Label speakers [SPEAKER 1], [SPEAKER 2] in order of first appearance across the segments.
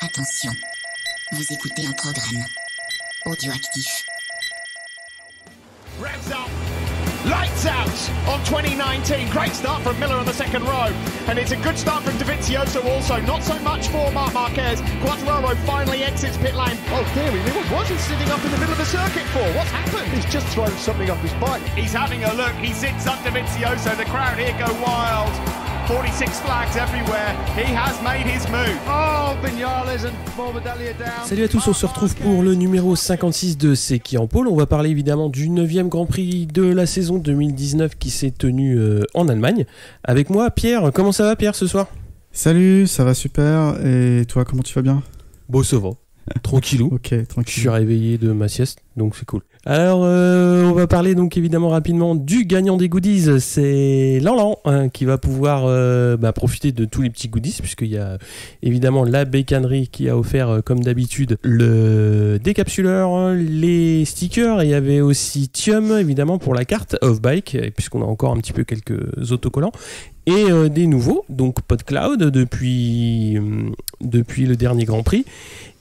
[SPEAKER 1] Attention, vous écoutez un programme audioactif.
[SPEAKER 2] Revs up, lights out on 2019. Great start from Miller on the second row, and it's a good start from Dovizioso also. Not so much for Marc Marquez. Quartararo finally exits pit lane. Oh dearie me, what was he sitting up in the middle of the circuit for? What's happened?
[SPEAKER 3] He's just thrown something off his bike.
[SPEAKER 2] He's having a look. He sits up Dovizioso. The crowd here go wild. 46 flags everywhere. He has made his move.
[SPEAKER 3] Oh, Vignales and Morbidelli are down.
[SPEAKER 4] Salut à tous, on se retrouve pour le numéro 56 de C'est qui en pôle. On va parler évidemment du 9e Grand Prix de la saison 2019 qui s'est tenu en Allemagne. Avec moi, Pierre. Comment ça va, Pierre, ce soir ?
[SPEAKER 5] Salut, ça va super. Et toi, comment tu vas bien ?
[SPEAKER 4] Bon, ça va. Tranquillou.
[SPEAKER 5] Ok,
[SPEAKER 4] Je
[SPEAKER 5] tranquille.
[SPEAKER 4] suis réveillé de ma sieste, donc c'est cool. Alors, on va parler donc évidemment rapidement du gagnant des goodies. C'est Lanlan qui va pouvoir profiter de tous les petits goodies, puisqu'il y a évidemment la bécannerie qui a offert, comme d'habitude, le décapsuleur, les stickers. Et il y avait aussi Thium, évidemment, pour la carte off-bike, puisqu'on a encore un petit peu quelques autocollants. Et des nouveaux, donc PodCloud depuis le dernier Grand Prix.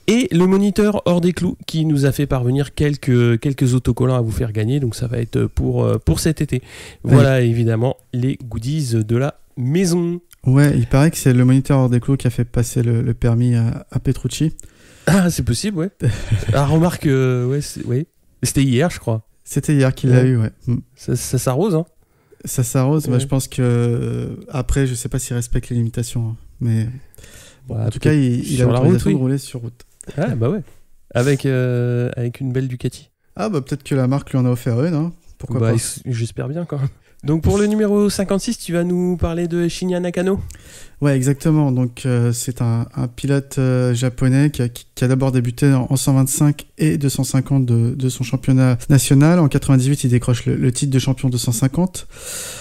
[SPEAKER 4] Et le moniteur hors des clous qui nous a fait parvenir quelques autocollants à vous faire gagner. Donc ça va être pour cet été. Voilà, évidemment, les goodies de la maison.
[SPEAKER 5] Ouais, il paraît que c'est le moniteur hors des clous qui a fait passer le permis à Petrucci.
[SPEAKER 4] Ah, c'est possible, ouais. Ah, remarque, ouais. C'était hier, je crois.
[SPEAKER 5] C'était hier qu'il l'a eu, ouais.
[SPEAKER 4] Ça s'arrose, hein.
[SPEAKER 5] Ça s'arrose,
[SPEAKER 4] Ouais.
[SPEAKER 5] je pense que... Après, je sais pas s'il respecte les limitations, hein, mais... Bon,
[SPEAKER 4] Bah,
[SPEAKER 5] en tout cas, il a
[SPEAKER 4] sur la route,
[SPEAKER 5] l'autorisation
[SPEAKER 4] oui.
[SPEAKER 5] de rouler sur route.
[SPEAKER 4] Ah, bah ouais. Avec une belle Ducati.
[SPEAKER 5] Ah bah peut-être que la marque lui en a offert une, hein. Pourquoi
[SPEAKER 4] Bah,
[SPEAKER 5] pas.
[SPEAKER 4] j'espère bien, quand même. Donc pour le numéro 56, tu vas nous parler de Shinya Nakano.
[SPEAKER 5] Ouais, exactement. Donc, c'est un pilote japonais qui a d'abord débuté en 125 et 250 de son championnat national. En 98, il décroche le titre de champion 250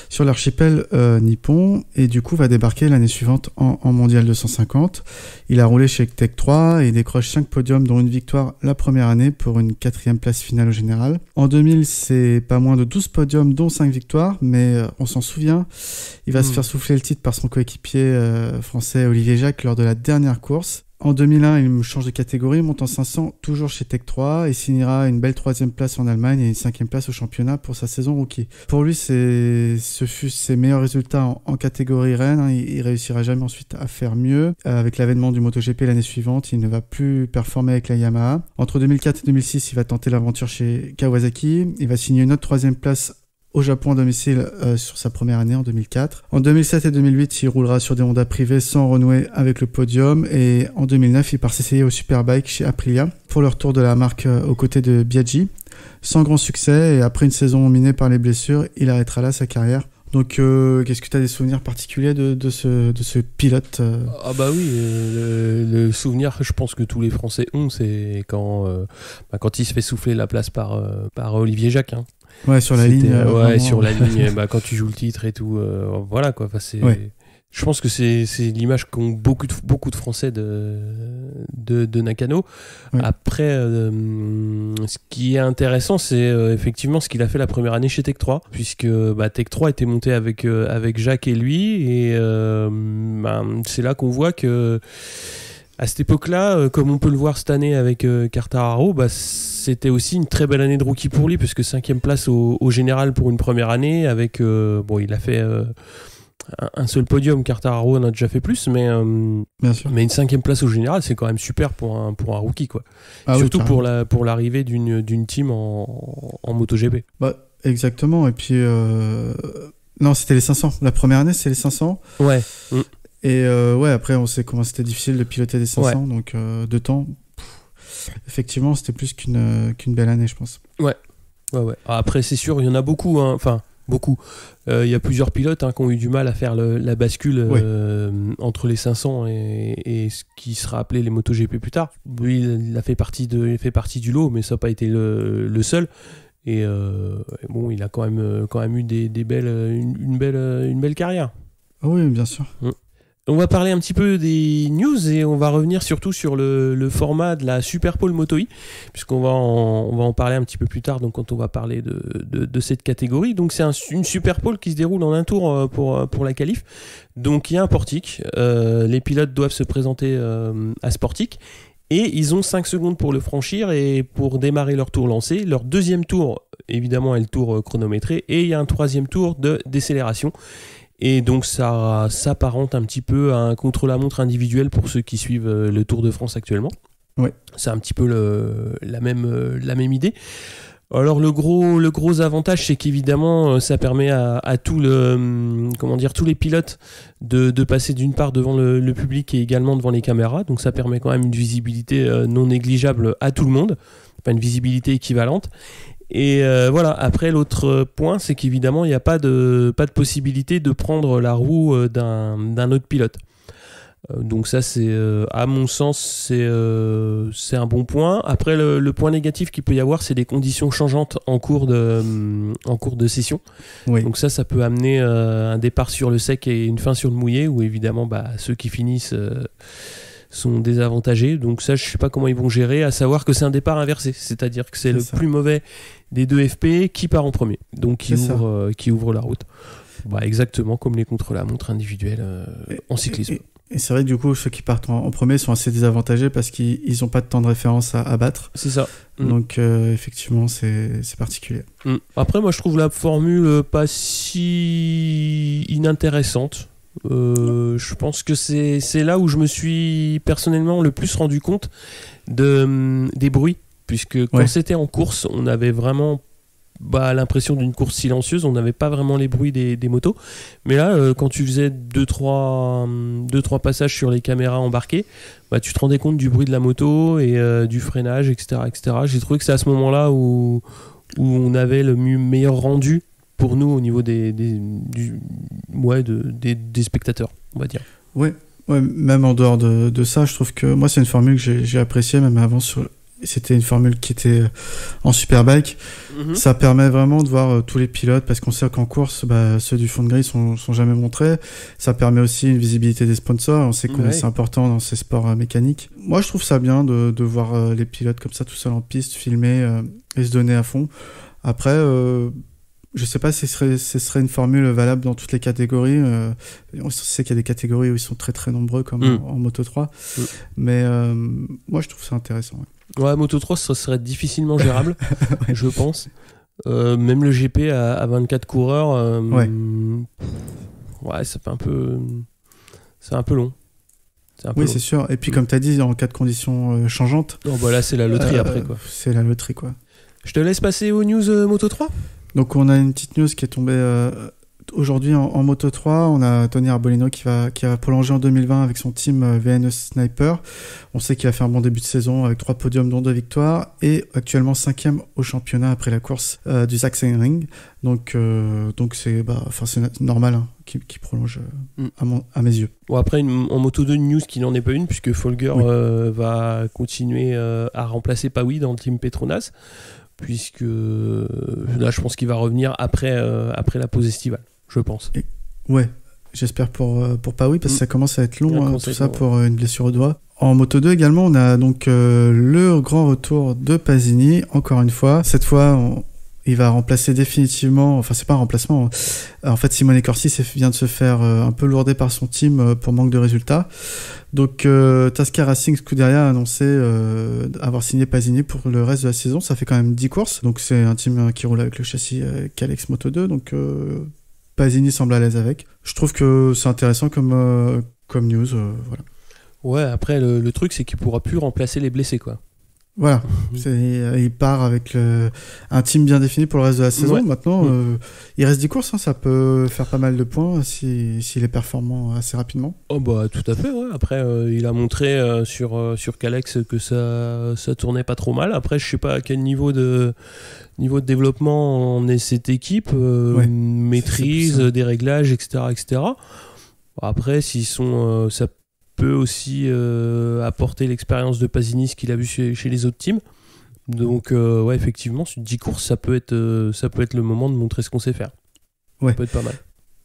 [SPEAKER 5] sur l'archipel nippon et du coup va débarquer l'année suivante en mondial 250. Il a roulé chez Tech 3 et décroche 5 podiums, dont une victoire la première année pour une 4e place finale au général. En 2000, c'est pas moins de 12 podiums, dont 5 victoires, mais on s'en souvient. Il va se faire souffler le titre par son coéquipier français Olivier Jacques lors de la dernière course. En 2001, il change de catégorie, monte en 500, toujours chez Tech 3, et signera une belle 3e place en Allemagne et une 5e place au championnat pour sa saison rookie. Pour lui, ce fut ses meilleurs résultats en catégorie reine, hein. Il réussira jamais ensuite à faire mieux. Avec l'avènement du MotoGP l'année suivante, il ne va plus performer avec la Yamaha. Entre 2004 et 2006, il va tenter l'aventure chez Kawasaki. Il va signer une autre 3e place au Japon à domicile sur sa première année en 2004. En 2007 et 2008, il roulera sur des Honda privés sans renouer avec le podium. Et en 2009, il part s'essayer au Superbike chez Aprilia pour le retour de la marque aux côtés de Biaggi. Sans grand succès et après une saison minée par les blessures, il arrêtera là sa carrière. Donc, qu'est-ce que tu as des souvenirs particuliers de ce pilote
[SPEAKER 4] Ah bah oui, le souvenir que je pense que tous les Français ont, c'est quand il se fait souffler la place par Olivier Jacques. Hein.
[SPEAKER 5] Ouais, sur la
[SPEAKER 4] C'était,
[SPEAKER 5] ligne.
[SPEAKER 4] ouais,
[SPEAKER 5] vraiment.
[SPEAKER 4] sur la ligne, quand tu joues le titre et tout, voilà quoi. Enfin,
[SPEAKER 5] Ouais.
[SPEAKER 4] je pense que c'est l'image qu'ont beaucoup de Français de Nakano.
[SPEAKER 5] Ouais.
[SPEAKER 4] Après, ce qui est intéressant, c'est effectivement ce qu'il a fait la première année chez Tech 3, puisque Tech 3 était monté avec Jacques et lui, et c'est là qu'on voit que à cette époque-là, comme on peut le voir cette année avec Quartararo, c'était aussi une très belle année de rookie pour lui, puisque 5e place au général pour une première année, avec il a fait un seul podium. Quartararo en a déjà fait plus, mais
[SPEAKER 5] Bien sûr.
[SPEAKER 4] une 5e place au général, c'est quand même super pour un rookie, quoi.
[SPEAKER 5] Ah oui,
[SPEAKER 4] Surtout
[SPEAKER 5] carrément.
[SPEAKER 4] pour l'arrivée d'une team en MotoGP.
[SPEAKER 5] Exactement. Et puis, non, c'était les 500. La première année, c'est les 500.
[SPEAKER 4] Ouais.
[SPEAKER 5] Et après, on sait comment c'était difficile de piloter des 500, donc de temps. Effectivement, c'était plus qu'une belle année, je pense.
[SPEAKER 4] Ouais. Après, c'est sûr, il y en a beaucoup, hein. Enfin, beaucoup. Il y a plusieurs pilotes qui ont eu du mal à faire la bascule entre les 500 et ce qui sera appelé les MotoGP plus tard. Lui, il fait partie du lot, mais ça n'a pas été le seul. Et bon, il a quand même eu une belle carrière.
[SPEAKER 5] Ah oui, bien sûr.
[SPEAKER 4] On va parler un petit peu des news et on va revenir surtout sur le format de la Super Pole Moto E, puisqu'on va en parler un petit peu plus tard, donc quand on va parler de cette catégorie. Donc c'est une Super Pole qui se déroule en un tour pour la qualif. Donc il y a un portique, les pilotes doivent se présenter à ce portique et ils ont 5 secondes pour le franchir et pour démarrer leur tour lancé. Leur deuxième tour, évidemment, est le tour chronométré et il y a un troisième tour de décélération. Et donc ça s'apparente un petit peu à un contre-la-montre individuel pour ceux qui suivent le Tour de France actuellement.
[SPEAKER 5] Ouais.
[SPEAKER 4] C'est un petit peu la même idée. Alors le gros avantage, c'est qu'évidemment ça permet à tous les pilotes de passer d'une part devant le public et également devant les caméras. Donc ça permet quand même une visibilité non négligeable à tout le monde, pas une visibilité équivalente. Et voilà, après l'autre point, c'est qu'évidemment il n'y a pas de possibilité de prendre la roue d'un autre pilote. Donc ça c'est à mon sens c'est un bon point. Après le point négatif qu'il peut y avoir, c'est des conditions changeantes en cours de session.
[SPEAKER 5] Oui.
[SPEAKER 4] Donc ça peut amener un départ sur le sec et une fin sur le mouillé, où évidemment ceux qui finissent sont désavantagés. Donc ça je sais pas comment ils vont gérer, à savoir que c'est un départ inversé, c'est-à-dire que c'est plus mauvais des deux FP qui part en premier, donc qui ouvre la route. Exactement comme les contre-la-montre individuels en cyclisme.
[SPEAKER 5] Et c'est vrai que du coup, ceux qui partent en premier sont assez désavantagés parce qu'ils n'ont pas de temps de référence à battre.
[SPEAKER 4] C'est ça.
[SPEAKER 5] Donc effectivement, c'est particulier.
[SPEAKER 4] Après, moi, je trouve la formule pas si inintéressante. Je pense que c'est là où je me suis personnellement le plus rendu compte des bruits. Puisque quand c'était en course, on avait vraiment l'impression d'une course silencieuse, on n'avait pas vraiment les bruits des motos, mais là quand tu faisais 2-3 passages sur les caméras embarquées, tu te rendais compte du bruit de la moto et du freinage, etc. J'ai trouvé que c'est à ce moment là où on avait le meilleur rendu pour nous au niveau des spectateurs, on va dire. Ouais,
[SPEAKER 5] même en dehors de ça, je trouve que moi c'est une formule que j'ai appréciée, même avant c'était une formule qui était en Superbike. Ça permet vraiment de voir tous les pilotes, parce qu'on sait qu'en course, ceux du fond de grille sont jamais montrés. Ça permet aussi une visibilité des sponsors. On sait que c'est important dans ces sports mécaniques. Moi, je trouve ça bien de voir les pilotes comme ça, tout seuls en piste, filmer et se donner à fond. Après, je sais pas si ce serait une formule valable dans toutes les catégories. On sait qu'il y a des catégories où ils sont très très nombreux, comme en Moto 3. Mais moi, je trouve ça intéressant.
[SPEAKER 4] Ouais, Moto 3, ça serait difficilement gérable, je pense. Même le GP à 24 coureurs, ça fait un peu... C'est un peu long.
[SPEAKER 5] C'est sûr. Et puis, comme tu as dit, en cas de conditions changeantes...
[SPEAKER 4] là, c'est la loterie après, quoi.
[SPEAKER 5] C'est la loterie, quoi.
[SPEAKER 4] Je te laisse passer aux news Moto 3.
[SPEAKER 5] Donc, on a une petite news qui est tombée... Aujourd'hui, en Moto 3, on a Tony Arbolino qui va prolonger en 2020 avec son team VNE Sniper. On sait qu'il a fait un bon début de saison avec 3 podiums, dont 2 victoires, et actuellement 5e au championnat après la course du Sachsenring. Donc c'est normal qu'il prolonge à mes yeux.
[SPEAKER 4] Bon, après, en Moto 2, une news qui n'en est pas une, puisque Folger va continuer à remplacer Pawi dans le team Petronas, puisque là, je pense qu'il va revenir après la pause estivale. Je pense.
[SPEAKER 5] J'espère pour Pawi, parce que ça commence à être long, tout ça pour une blessure au doigt. En Moto 2 également, on a donc le grand retour de Pasini, encore une fois. Cette fois, il va remplacer définitivement, enfin c'est pas un remplacement, en fait Simone Corsi vient de se faire un peu lourder par son team pour manque de résultats. Donc Tasca Racing Scuderia a annoncé avoir signé Pasini pour le reste de la saison. Ça fait quand même 10 courses, donc c'est un team qui roule avec le châssis Kalex Moto 2, donc Pasini semble à l'aise avec. Je trouve que c'est intéressant comme news, voilà.
[SPEAKER 4] Ouais, après le truc c'est qu'il pourra plus remplacer les blessés, quoi.
[SPEAKER 5] Voilà, il part avec un team bien défini pour le reste de la saison. Maintenant, il reste 10 courses, ça peut faire pas mal de points s'il est performant assez rapidement.
[SPEAKER 4] Oh tout à fait, ouais. Après, il a montré sur Kalex que ça tournait pas trop mal. Après, je sais pas à quel niveau de développement en est cette équipe, maîtrise des réglages, etc. Après, s'ils sont... ça peut aussi apporter l'expérience de Pasini, ce qu'il a vu chez les autres teams. Donc effectivement, sur 10 courses, ça peut être le moment de montrer ce qu'on sait faire. Ça peut être pas mal.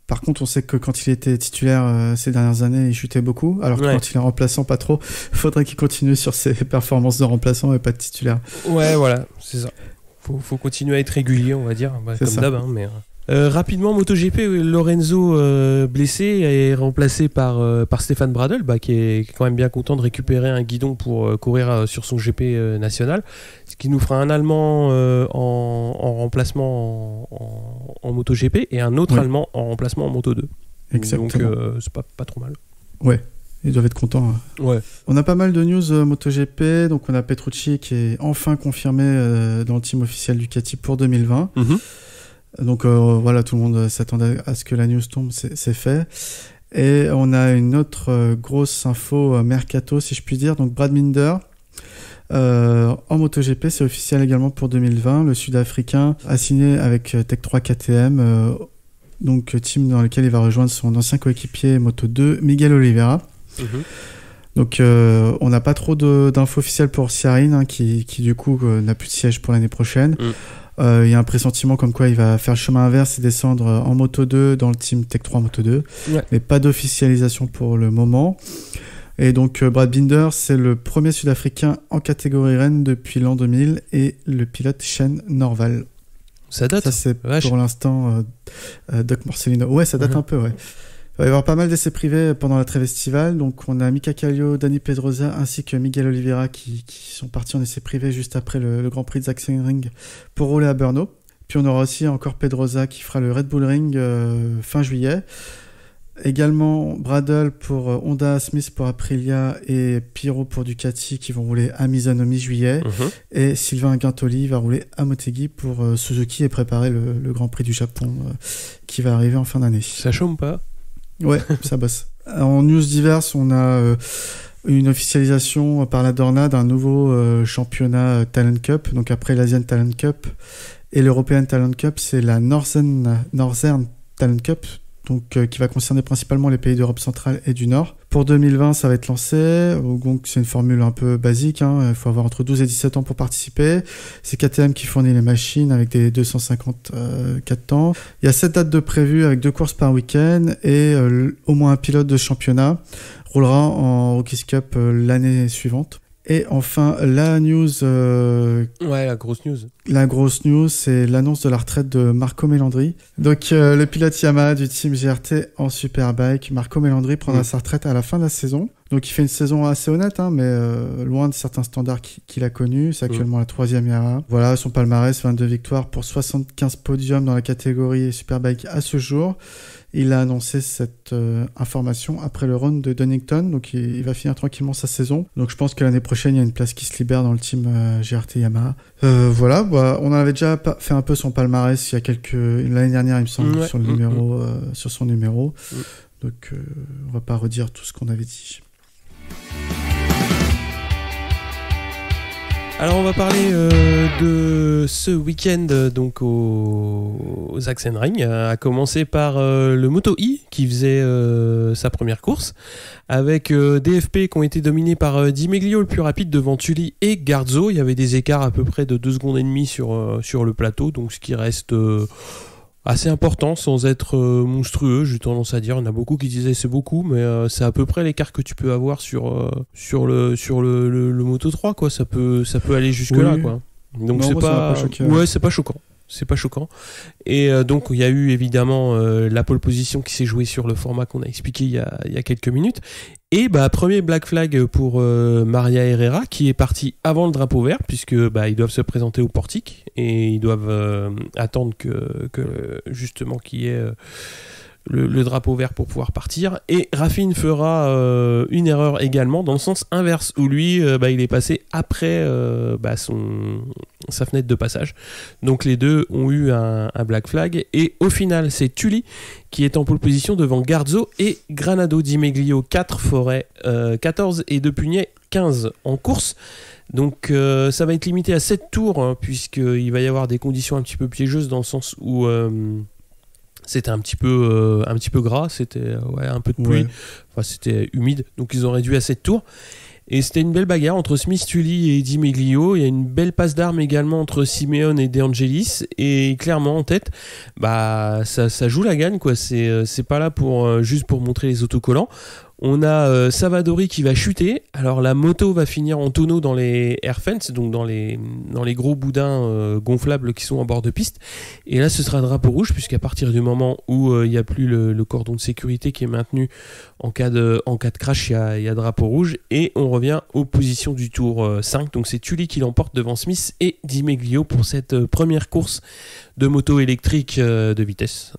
[SPEAKER 5] Par contre, on sait que quand il était titulaire ces dernières années, il chutait beaucoup. Alors que quand il est remplaçant, pas trop. Il faudrait qu'il continue sur ses performances de remplaçant et pas de titulaire.
[SPEAKER 4] Ouais, voilà, c'est ça. Faut continuer à être régulier, on va dire, comme d'hab. Hein, mais rapidement, MotoGP, Lorenzo blessé est remplacé par Stéphane Bradl, qui est quand même bien content de récupérer un guidon pour courir sur son GP national. Ce qui nous fera un Allemand en remplacement en MotoGP et un autre Allemand en remplacement en Moto2.
[SPEAKER 5] Exactement.
[SPEAKER 4] Donc c'est pas trop mal.
[SPEAKER 5] Ouais. Ils doivent être contents.
[SPEAKER 4] Ouais.
[SPEAKER 5] On a pas mal de news MotoGP. Donc on a Petrucci qui est enfin confirmé dans le team officiel Ducati pour 2020. Donc voilà, tout le monde s'attendait à ce que la news tombe, c'est fait. Et on a une autre grosse info mercato, si je puis dire. Donc Brad Binder en MotoGP, c'est officiel également pour 2020. Le Sud-Africain a signé avec Tech 3 KTM, donc team dans lequel il va rejoindre son ancien coéquipier Moto2, Miguel Oliveira. Donc on n'a pas trop d'infos officielles pour Ciarin, qui du coup n'a plus de siège pour l'année prochaine. Il y a un pressentiment comme quoi il va faire le chemin inverse et descendre en Moto2 dans le team Tech 3 Moto2, mais pas d'officialisation pour le moment. Et donc Brad Binder, c'est le premier Sud-Africain en catégorie Rennes depuis l'an 2000 et le pilote Shane Norval.
[SPEAKER 4] Ça date.
[SPEAKER 5] Ça c'est pour l'instant Doc Morcellino. Ouais, ça date un peu, ouais. Il va y avoir pas mal d'essais privés pendant la trêve estivale. Donc, on a Mika Kallio, Dani Pedrosa ainsi que Miguel Oliveira qui sont partis en essais privés juste après le Grand Prix de Sachsenring pour rouler à Brno. Puis, on aura aussi encore Pedrosa qui fera le Red Bull Ring fin juillet. Également, Bradl pour Honda, Smith pour Aprilia et Pirro pour Ducati qui vont rouler à Misano mi-juillet. Et Sylvain Guintoli va rouler à Motegi pour Suzuki et préparer le Grand Prix du Japon qui va arriver en fin d'année.
[SPEAKER 4] Ça chôme pas?
[SPEAKER 5] Ouais, ça bosse. En news diverses, on a une officialisation par la Dorna d'un nouveau championnat Talent Cup. Donc après l'Asian Talent Cup et l'European Talent Cup, c'est la Northern Talent Cup, donc qui va concerner principalement les pays d'Europe centrale et du Nord. Pour 2020, ça va être lancé. Donc c'est une formule un peu basique. Il faut avoir entre 12 et 17 ans pour participer. C'est KTM qui fournit les machines avec des 254 temps. Il y a 7 dates de prévues avec 2 courses par week-end et au moins un pilote de championnat roulera en Rookies Cup l'année suivante. Et enfin, la news...
[SPEAKER 4] la grosse news.
[SPEAKER 5] La grosse news, c'est l'annonce de la retraite de Marco Melandri. Donc, le pilote Yamaha du team GRT en Superbike, Marco Melandri prendra sa retraite à la fin de la saison. Donc, il fait une saison assez honnête, mais loin de certains standards qu'il a connus. C'est actuellement la 3e Yamaha. Voilà, son palmarès, 22 victoires pour 75 podiums dans la catégorie Superbike à ce jour. Il a annoncé cette information après le run de Donington, donc il va finir tranquillement sa saison. Donc je pense que l'année prochaine, il y a une place qui se libère dans le team GRT Yamaha. Voilà, on avait déjà fait un peu son palmarès il y a l'année dernière, il me semble, sur le numéro, sur son numéro. Donc on va pas redire tout ce qu'on avait dit.
[SPEAKER 4] Alors on va parler de ce week-end donc au Sachsenring, à commencer par le Moto E qui faisait sa première course avec DFP qui ont été dominés par Di Meglio le plus rapide devant Tully et Garzo. Il y avait des écarts à peu près de 2 secondes et demie sur le plateau, donc ce qui reste assez important sans être monstrueux, j'ai tendance à dire. Il y en a beaucoup qui disaient c'est beaucoup, mais c'est à peu près l'écart que tu peux avoir sur le Moto 3, quoi. Ça peut aller jusque là, quoi. Donc c'est pas choquant. C'est pas choquant. Et donc il y a eu évidemment la pole position qui s'est jouée sur le format qu'on a expliqué il y a quelques minutes. Et premier black flag pour Maria Herrera qui est parti avant le drapeau vert, puisque ils doivent se présenter au portique et ils doivent attendre que justement qu'il y ait le drapeau vert pour pouvoir partir. Et Raffin fera une erreur également dans le sens inverse où lui il est passé après sa fenêtre de passage. Donc les deux ont eu un black flag et au final c'est Tully qui est en pole position devant Garzo et Granado. Di Meglio 4, Forêt 14 et De Pugnet 15 en course. Donc ça va être limité à 7 tours puisqu'il va y avoir des conditions un petit peu piégeuses dans le sens où c'était un petit peu gras, c'était un peu de pluie, c'était humide, donc ils ont réduit à 7 tours. Et c'était une belle bagarre entre Smith Tully et Di Meglio. Il y a une belle passe d'armes également entre Simeone et De Angelis. Et clairement en tête, ça joue la gagne, quoi. C'est pas là pour juste pour montrer les autocollants. On a Savadori qui va chuter. Alors la moto va finir en tonneau dans les air fence, donc dans les gros boudins gonflables qui sont en bord de piste. Et là ce sera drapeau rouge, puisqu'à partir du moment où il n'y a plus le cordon de sécurité qui est maintenu en cas de crash, il y a drapeau rouge. Et on revient aux positions du tour 5. Donc c'est Tully qui l'emporte devant Smith et Di Meglio pour cette première course de moto électrique de vitesse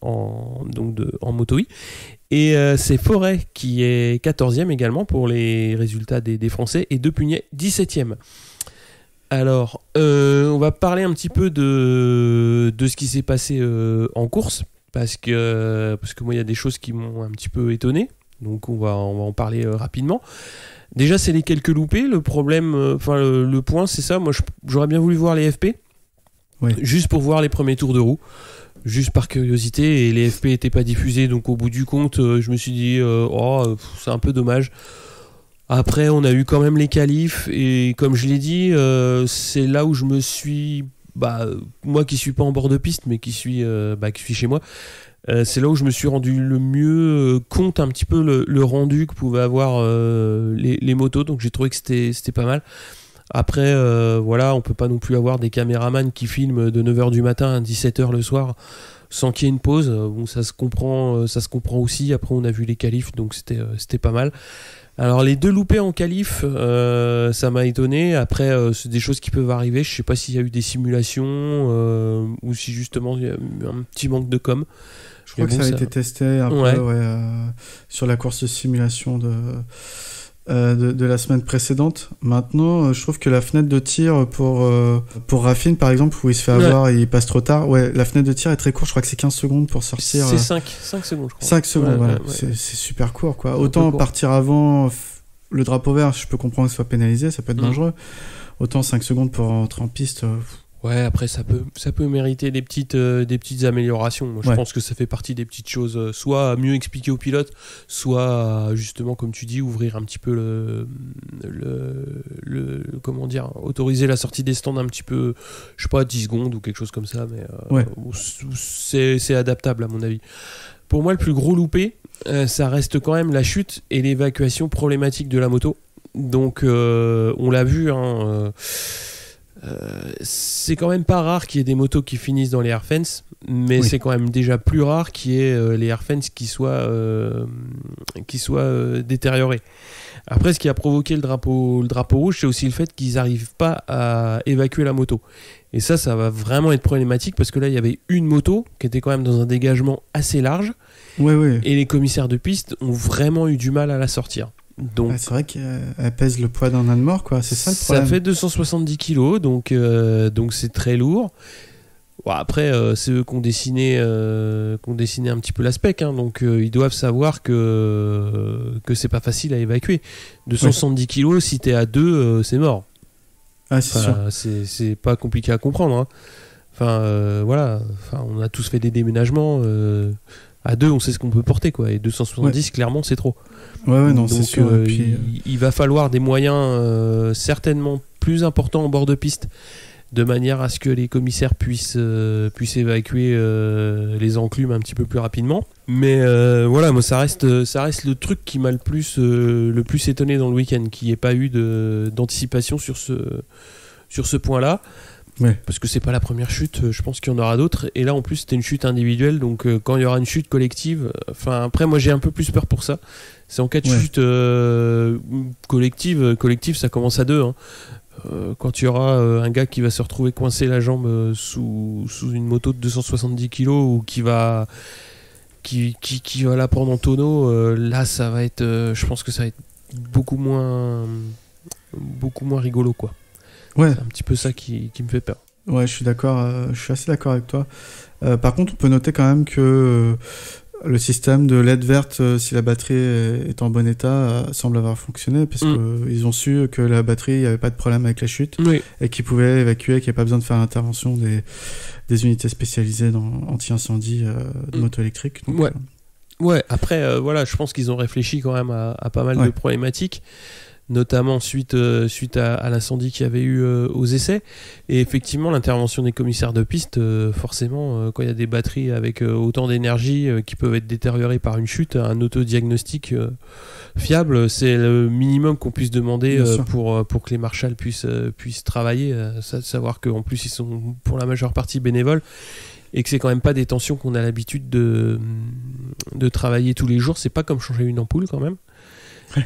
[SPEAKER 4] en moto I. Et c'est Forêt qui est 14e également pour les résultats des Français et Depugnet 17e. Alors, on va parler un petit peu de ce qui s'est passé en course, parce que moi il y a des choses qui m'ont un petit peu étonné, donc on va en parler rapidement. Déjà, c'est les quelques loupés. Le problème, le point, c'est ça. Moi, j'aurais bien voulu voir les FP, juste pour voir les premiers tours de roue. Juste par curiosité, et les FP n'étaient pas diffusés, donc au bout du compte, je me suis dit c'est un peu dommage. Après, on a eu quand même les qualifs, et comme je l'ai dit, c'est là où je me suis, moi qui suis pas en bord de piste, mais qui suis chez moi, c'est là où je me suis rendu le mieux compte un petit peu le rendu que pouvaient avoir les motos, donc j'ai trouvé que c'était pas mal. Après, on peut pas non plus avoir des caméramans qui filment de 9h du matin à 17h le soir sans qu'il y ait une pause. Bon, ça se comprend aussi. Après, on a vu les qualifs, donc c'était pas mal. Alors, les deux loupés en qualif, ça m'a étonné. Après, c'est des choses qui peuvent arriver. Je sais pas s'il y a eu des simulations ou si justement il y a eu un petit manque de com.
[SPEAKER 5] Je crois que ça a été testé un peu sur la course de simulation de la semaine précédente. Maintenant, je trouve que la fenêtre de tir pour Raffin, par exemple, où il se fait avoir et il passe trop tard, la fenêtre de tir est très courte. Je crois que c'est 15 secondes pour sortir.
[SPEAKER 4] C'est 5 secondes, je crois.
[SPEAKER 5] 5 secondes, voilà. C'est super court, quoi. Autant partir avant le drapeau vert, je peux comprendre que ce soit pénalisé, ça peut être dangereux. Autant 5 secondes pour entrer en piste.
[SPEAKER 4] Ouais, après ça peut mériter des petites améliorations. Moi, je pense que ça fait partie des petites choses, soit à mieux expliquer aux pilotes, soit justement, comme tu dis, ouvrir un petit peu comment dire, autoriser la sortie des stands un petit peu, je sais pas, 10 secondes ou quelque chose comme ça, mais c'est adaptable à mon avis. Pour moi, le plus gros loupé, ça reste quand même la chute et l'évacuation problématique de la moto. Donc, on l'a vu, c'est quand même pas rare qu'il y ait des motos qui finissent dans les air fence, mais c'est quand même déjà plus rare qu'il y ait les air fence qui soient détériorés. Après, ce qui a provoqué le drapeau rouge, c'est aussi le fait qu'ils n'arrivent pas à évacuer la moto. Et ça va vraiment être problématique, parce que là, il y avait une moto qui était quand même dans un dégagement assez large, et les commissaires de piste ont vraiment eu du mal à la sortir. Donc,
[SPEAKER 5] c'est vrai qu'elle pèse le poids d'un âne mort, quoi. C'est ça le problème.
[SPEAKER 4] Ça fait 270 kilos, donc c'est très lourd. Bon, après, c'est eux qui ont dessiné un petit peu la spec, donc ils doivent savoir que c'est pas facile à évacuer. 270 kilos, si t'es à 2, c'est mort.
[SPEAKER 5] Ah, c'est sûr.
[SPEAKER 4] C'est pas compliqué à comprendre. On a tous fait des déménagements. À 2, on sait ce qu'on peut porter, quoi. Et 270, clairement, c'est trop.
[SPEAKER 5] Donc, c'est sûr.
[SPEAKER 4] Il va falloir des moyens certainement plus importants en bord de piste, de manière à ce que les commissaires puissent évacuer les enclumes un petit peu plus rapidement. Mais moi, ça reste le truc qui m'a le plus étonné dans le week-end, qu'il n'y ait pas eu d'anticipation sur ce point-là. Parce que c'est pas la première chute, je pense qu'il y en aura d'autres, et là en plus c'était une chute individuelle, donc quand il y aura une chute collective, après moi j'ai un peu plus peur pour ça. C'est en cas de chute collective, ça commence à 2, quand il y aura un gars qui va se retrouver coincé la jambe sous une moto de 270 kg ou qui va la prendre en tonneau, là ça va être, je pense que ça va être beaucoup moins rigolo, quoi. C'est un petit peu ça qui me fait peur.
[SPEAKER 5] Ouais, je suis d'accord, je suis assez d'accord avec toi. Par contre, on peut noter quand même que le système de LED verte, si la batterie est en bon état, semble avoir fonctionné, parce qu'ils ont su que la batterie, il n'y avait pas de problème avec la chute, et qu'ils pouvaient évacuer, qu'il n'y avait pas besoin de faire l'intervention des unités spécialisées dans anti-incendie de moto électrique. Donc,
[SPEAKER 4] après, je pense qu'ils ont réfléchi quand même à pas mal de problématiques. notamment suite à l'incendie qu'il y avait eu aux essais. Et effectivement, l'intervention des commissaires de piste, forcément, quand il y a des batteries avec autant d'énergie qui peuvent être détériorées par une chute, un autodiagnostic fiable, c'est le minimum qu'on puisse demander pour que les marshals puissent travailler, savoir qu'en plus ils sont pour la majeure partie bénévoles et que c'est quand même pas des tensions qu'on a l'habitude de travailler tous les jours. C'est pas comme changer une ampoule quand même.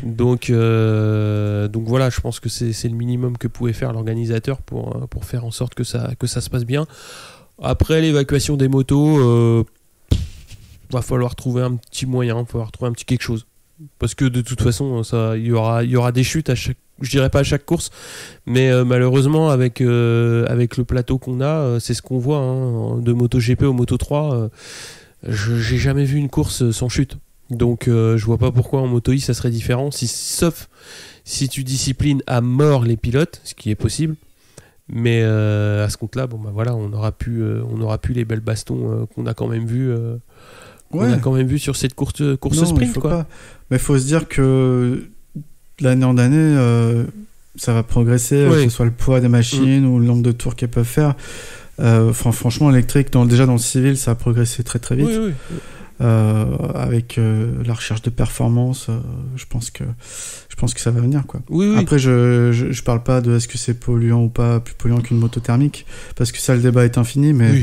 [SPEAKER 4] Donc voilà, je pense que c'est le minimum que pouvait faire l'organisateur pour faire en sorte que ça se passe bien. Après l'évacuation des motos, va falloir trouver un petit moyen, va falloir trouver un petit quelque chose. Parce que de toute façon, il y aura des chutes à chaque, je dirais pas à chaque course, mais malheureusement avec le plateau qu'on a, c'est ce qu'on voit de MotoGP au Moto3. J'ai jamais vu une course sans chute. Donc je vois pas pourquoi en Moto E ça serait différent, sauf si tu disciplines à mort les pilotes, ce qui est possible. Mais à ce compte-là, voilà, on aura plus les belles bastons qu'on a quand même vu. On a quand même vu sur cette course sprint, quoi.
[SPEAKER 5] Pas. Mais il faut se dire que d'année en année, ça va progresser, que ce soit le poids des machines ou le nombre de tours qu'elles peuvent faire. Franchement, l'électrique, déjà dans le civil, ça a progressé très très vite. Oui. Avec la recherche de performance, je pense que ça va venir, quoi. Oui. Après, je parle pas de est-ce que c'est polluant ou pas plus polluant qu'une moto thermique, parce que ça, le débat est infini, mais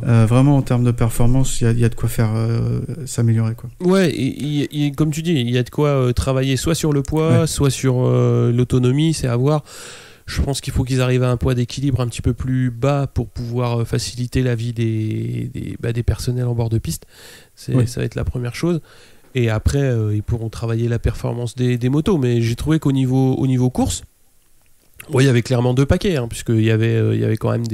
[SPEAKER 5] vraiment en termes de performance, il y a de quoi faire s'améliorer, quoi.
[SPEAKER 4] Ouais, et comme tu dis, il y a de quoi travailler soit sur le poids, soit sur l'autonomie, c'est à voir. Je pense qu'il faut qu'ils arrivent à un poids d'équilibre un petit peu plus bas pour pouvoir faciliter la vie des personnels en bord de piste. Ça va être la première chose. Et après, ils pourront travailler la performance des motos. Mais j'ai trouvé qu'au niveau course, il y avait clairement deux paquets, puisqu'il y avait quand même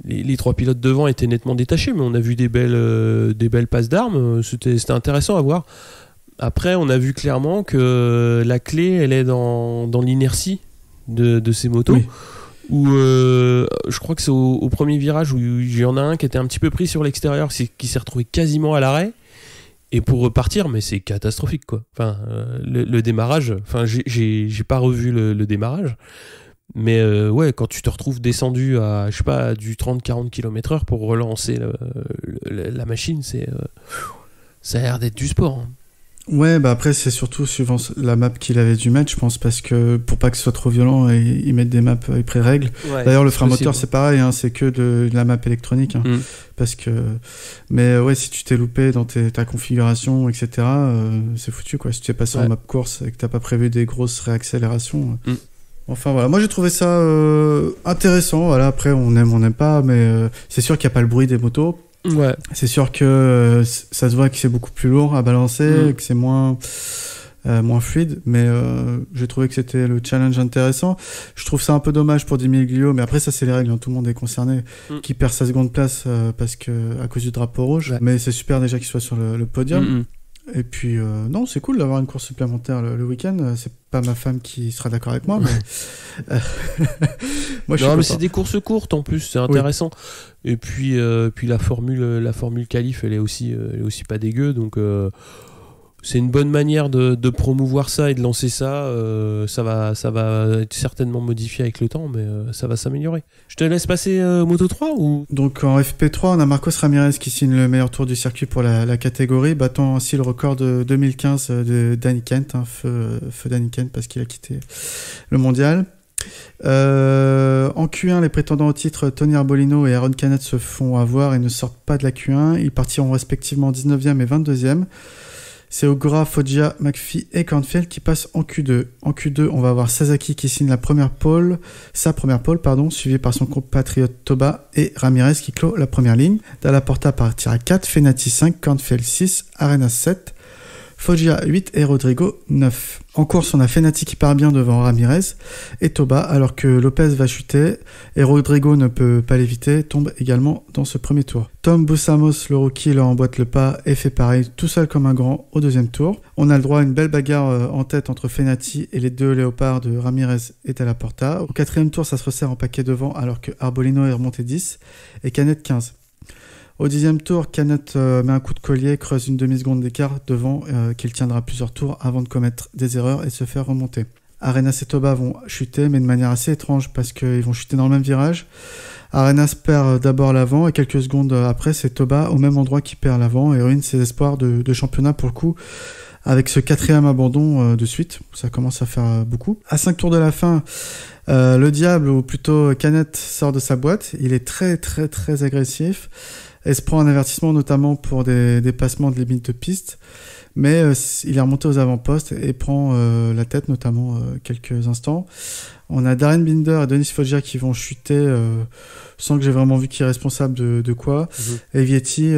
[SPEAKER 4] les trois pilotes devant étaient nettement détachés, mais on a vu des belles passes d'armes. C'était intéressant à voir. Après, on a vu clairement que la clé, elle est dans l'inertie de ces motos, où je crois que c'est au premier virage où il y en a un qui était un petit peu pris sur l'extérieur, qui s'est retrouvé quasiment à l'arrêt, et pour repartir, mais c'est catastrophique, quoi. Enfin, le démarrage, enfin j'ai pas revu le démarrage, mais quand tu te retrouves descendu à, je sais pas, du 30-40 km/h pour relancer la machine, ça a l'air d'être du sport,
[SPEAKER 5] Ouais, après c'est surtout suivant la map qu'il avait dû mettre, je pense, parce que pour pas que ce soit trop violent, ils mettent des maps avec pré-règles. D'ailleurs, le frein moteur, c'est pareil, c'est que de la map électronique, parce que. Mais si tu t'es loupé dans ta configuration, etc., c'est foutu, quoi. Si tu es passé en map course et que t'as pas prévu des grosses réaccélérations. Enfin voilà, moi j'ai trouvé ça intéressant. Voilà, après on n'aime pas, mais c'est sûr qu'il y a pas le bruit des motos. Ouais. C'est sûr que ça se voit que c'est beaucoup plus lourd à balancer, que c'est moins fluide, mais j'ai trouvé que c'était le challenge intéressant. Je trouve ça un peu dommage pour Dimiglio, mais après ça c'est les règles, tout le monde est concerné, qui perd sa seconde place parce que à cause du drapeau rouge, mais c'est super déjà qu'il soit sur le podium. Et puis non, c'est cool d'avoir une course supplémentaire le week-end. C'est pas ma femme qui sera d'accord avec moi, mais moi
[SPEAKER 4] mais c'est des courses courtes en plus, c'est intéressant. Et puis la formule qualif, elle est aussi pas dégueu, donc c'est une bonne manière de promouvoir ça et de lancer ça. Ça va être certainement modifié avec le temps, mais ça va s'améliorer. Je te laisse passer Moto3 ou... Donc
[SPEAKER 5] en FP3, on a Marcos Ramirez qui signe le meilleur tour du circuit pour la catégorie, battant ainsi le record de 2015 de Danny Kent, feu Danny Kent parce qu'il a quitté le mondial. En Q1, les prétendants au titre Tony Arbolino et Aaron Canet se font avoir et ne sortent pas de la Q1. Ils partiront respectivement 19e et 22e. C'est Ogura, Foggia, McPhee et Kornfeld qui passent en Q2. En Q2, on va avoir Sasaki qui signe sa première pole, suivi par son compatriote Toba et Ramirez qui clôt la première ligne. Dalla Porta partira 4, Fenati 5, Kornfeld 6, Arenas 7, Foggia 8 et Rodrigo 9. En course, on a Fenati qui part bien devant Ramirez et Toba, alors que Lopez va chuter et Rodrigo ne peut pas l'éviter, tombe également dans ce premier tour. Tom Boussamos, le rookie, leur emboîte le pas et fait pareil tout seul comme un grand au deuxième tour. On a le droit à une belle bagarre en tête entre Fenati et les deux léopards de Ramirez et Dalla Porta. Au quatrième tour, ça se resserre en paquet devant, alors que Arbolino est remonté 10 et Canet 15. Au 10e tour, Canet met un coup de collier, creuse une demi-seconde d'écart devant, qu'il tiendra plusieurs tours avant de commettre des erreurs et se faire remonter. Arenas et Toba vont chuter, mais de manière assez étrange parce qu'ils vont chuter dans le même virage. Arenas perd d'abord l'avant et quelques secondes après, c'est Toba au même endroit qui perd l'avant et ruine ses espoirs de championnat pour le coup. Avec ce 4e abandon de suite, ça commence à faire beaucoup. À 5 tours de la fin, le diable, ou plutôt Canet, sort de sa boîte. Il est très très très agressif et se prend un avertissement notamment pour des dépassements de limite de piste. Mais il est remonté aux avant-postes et prend la tête notamment quelques instants. On a Darren Binder et Denis Foggia qui vont chuter sans que j'ai vraiment vu qui est responsable de quoi. Et Vietti,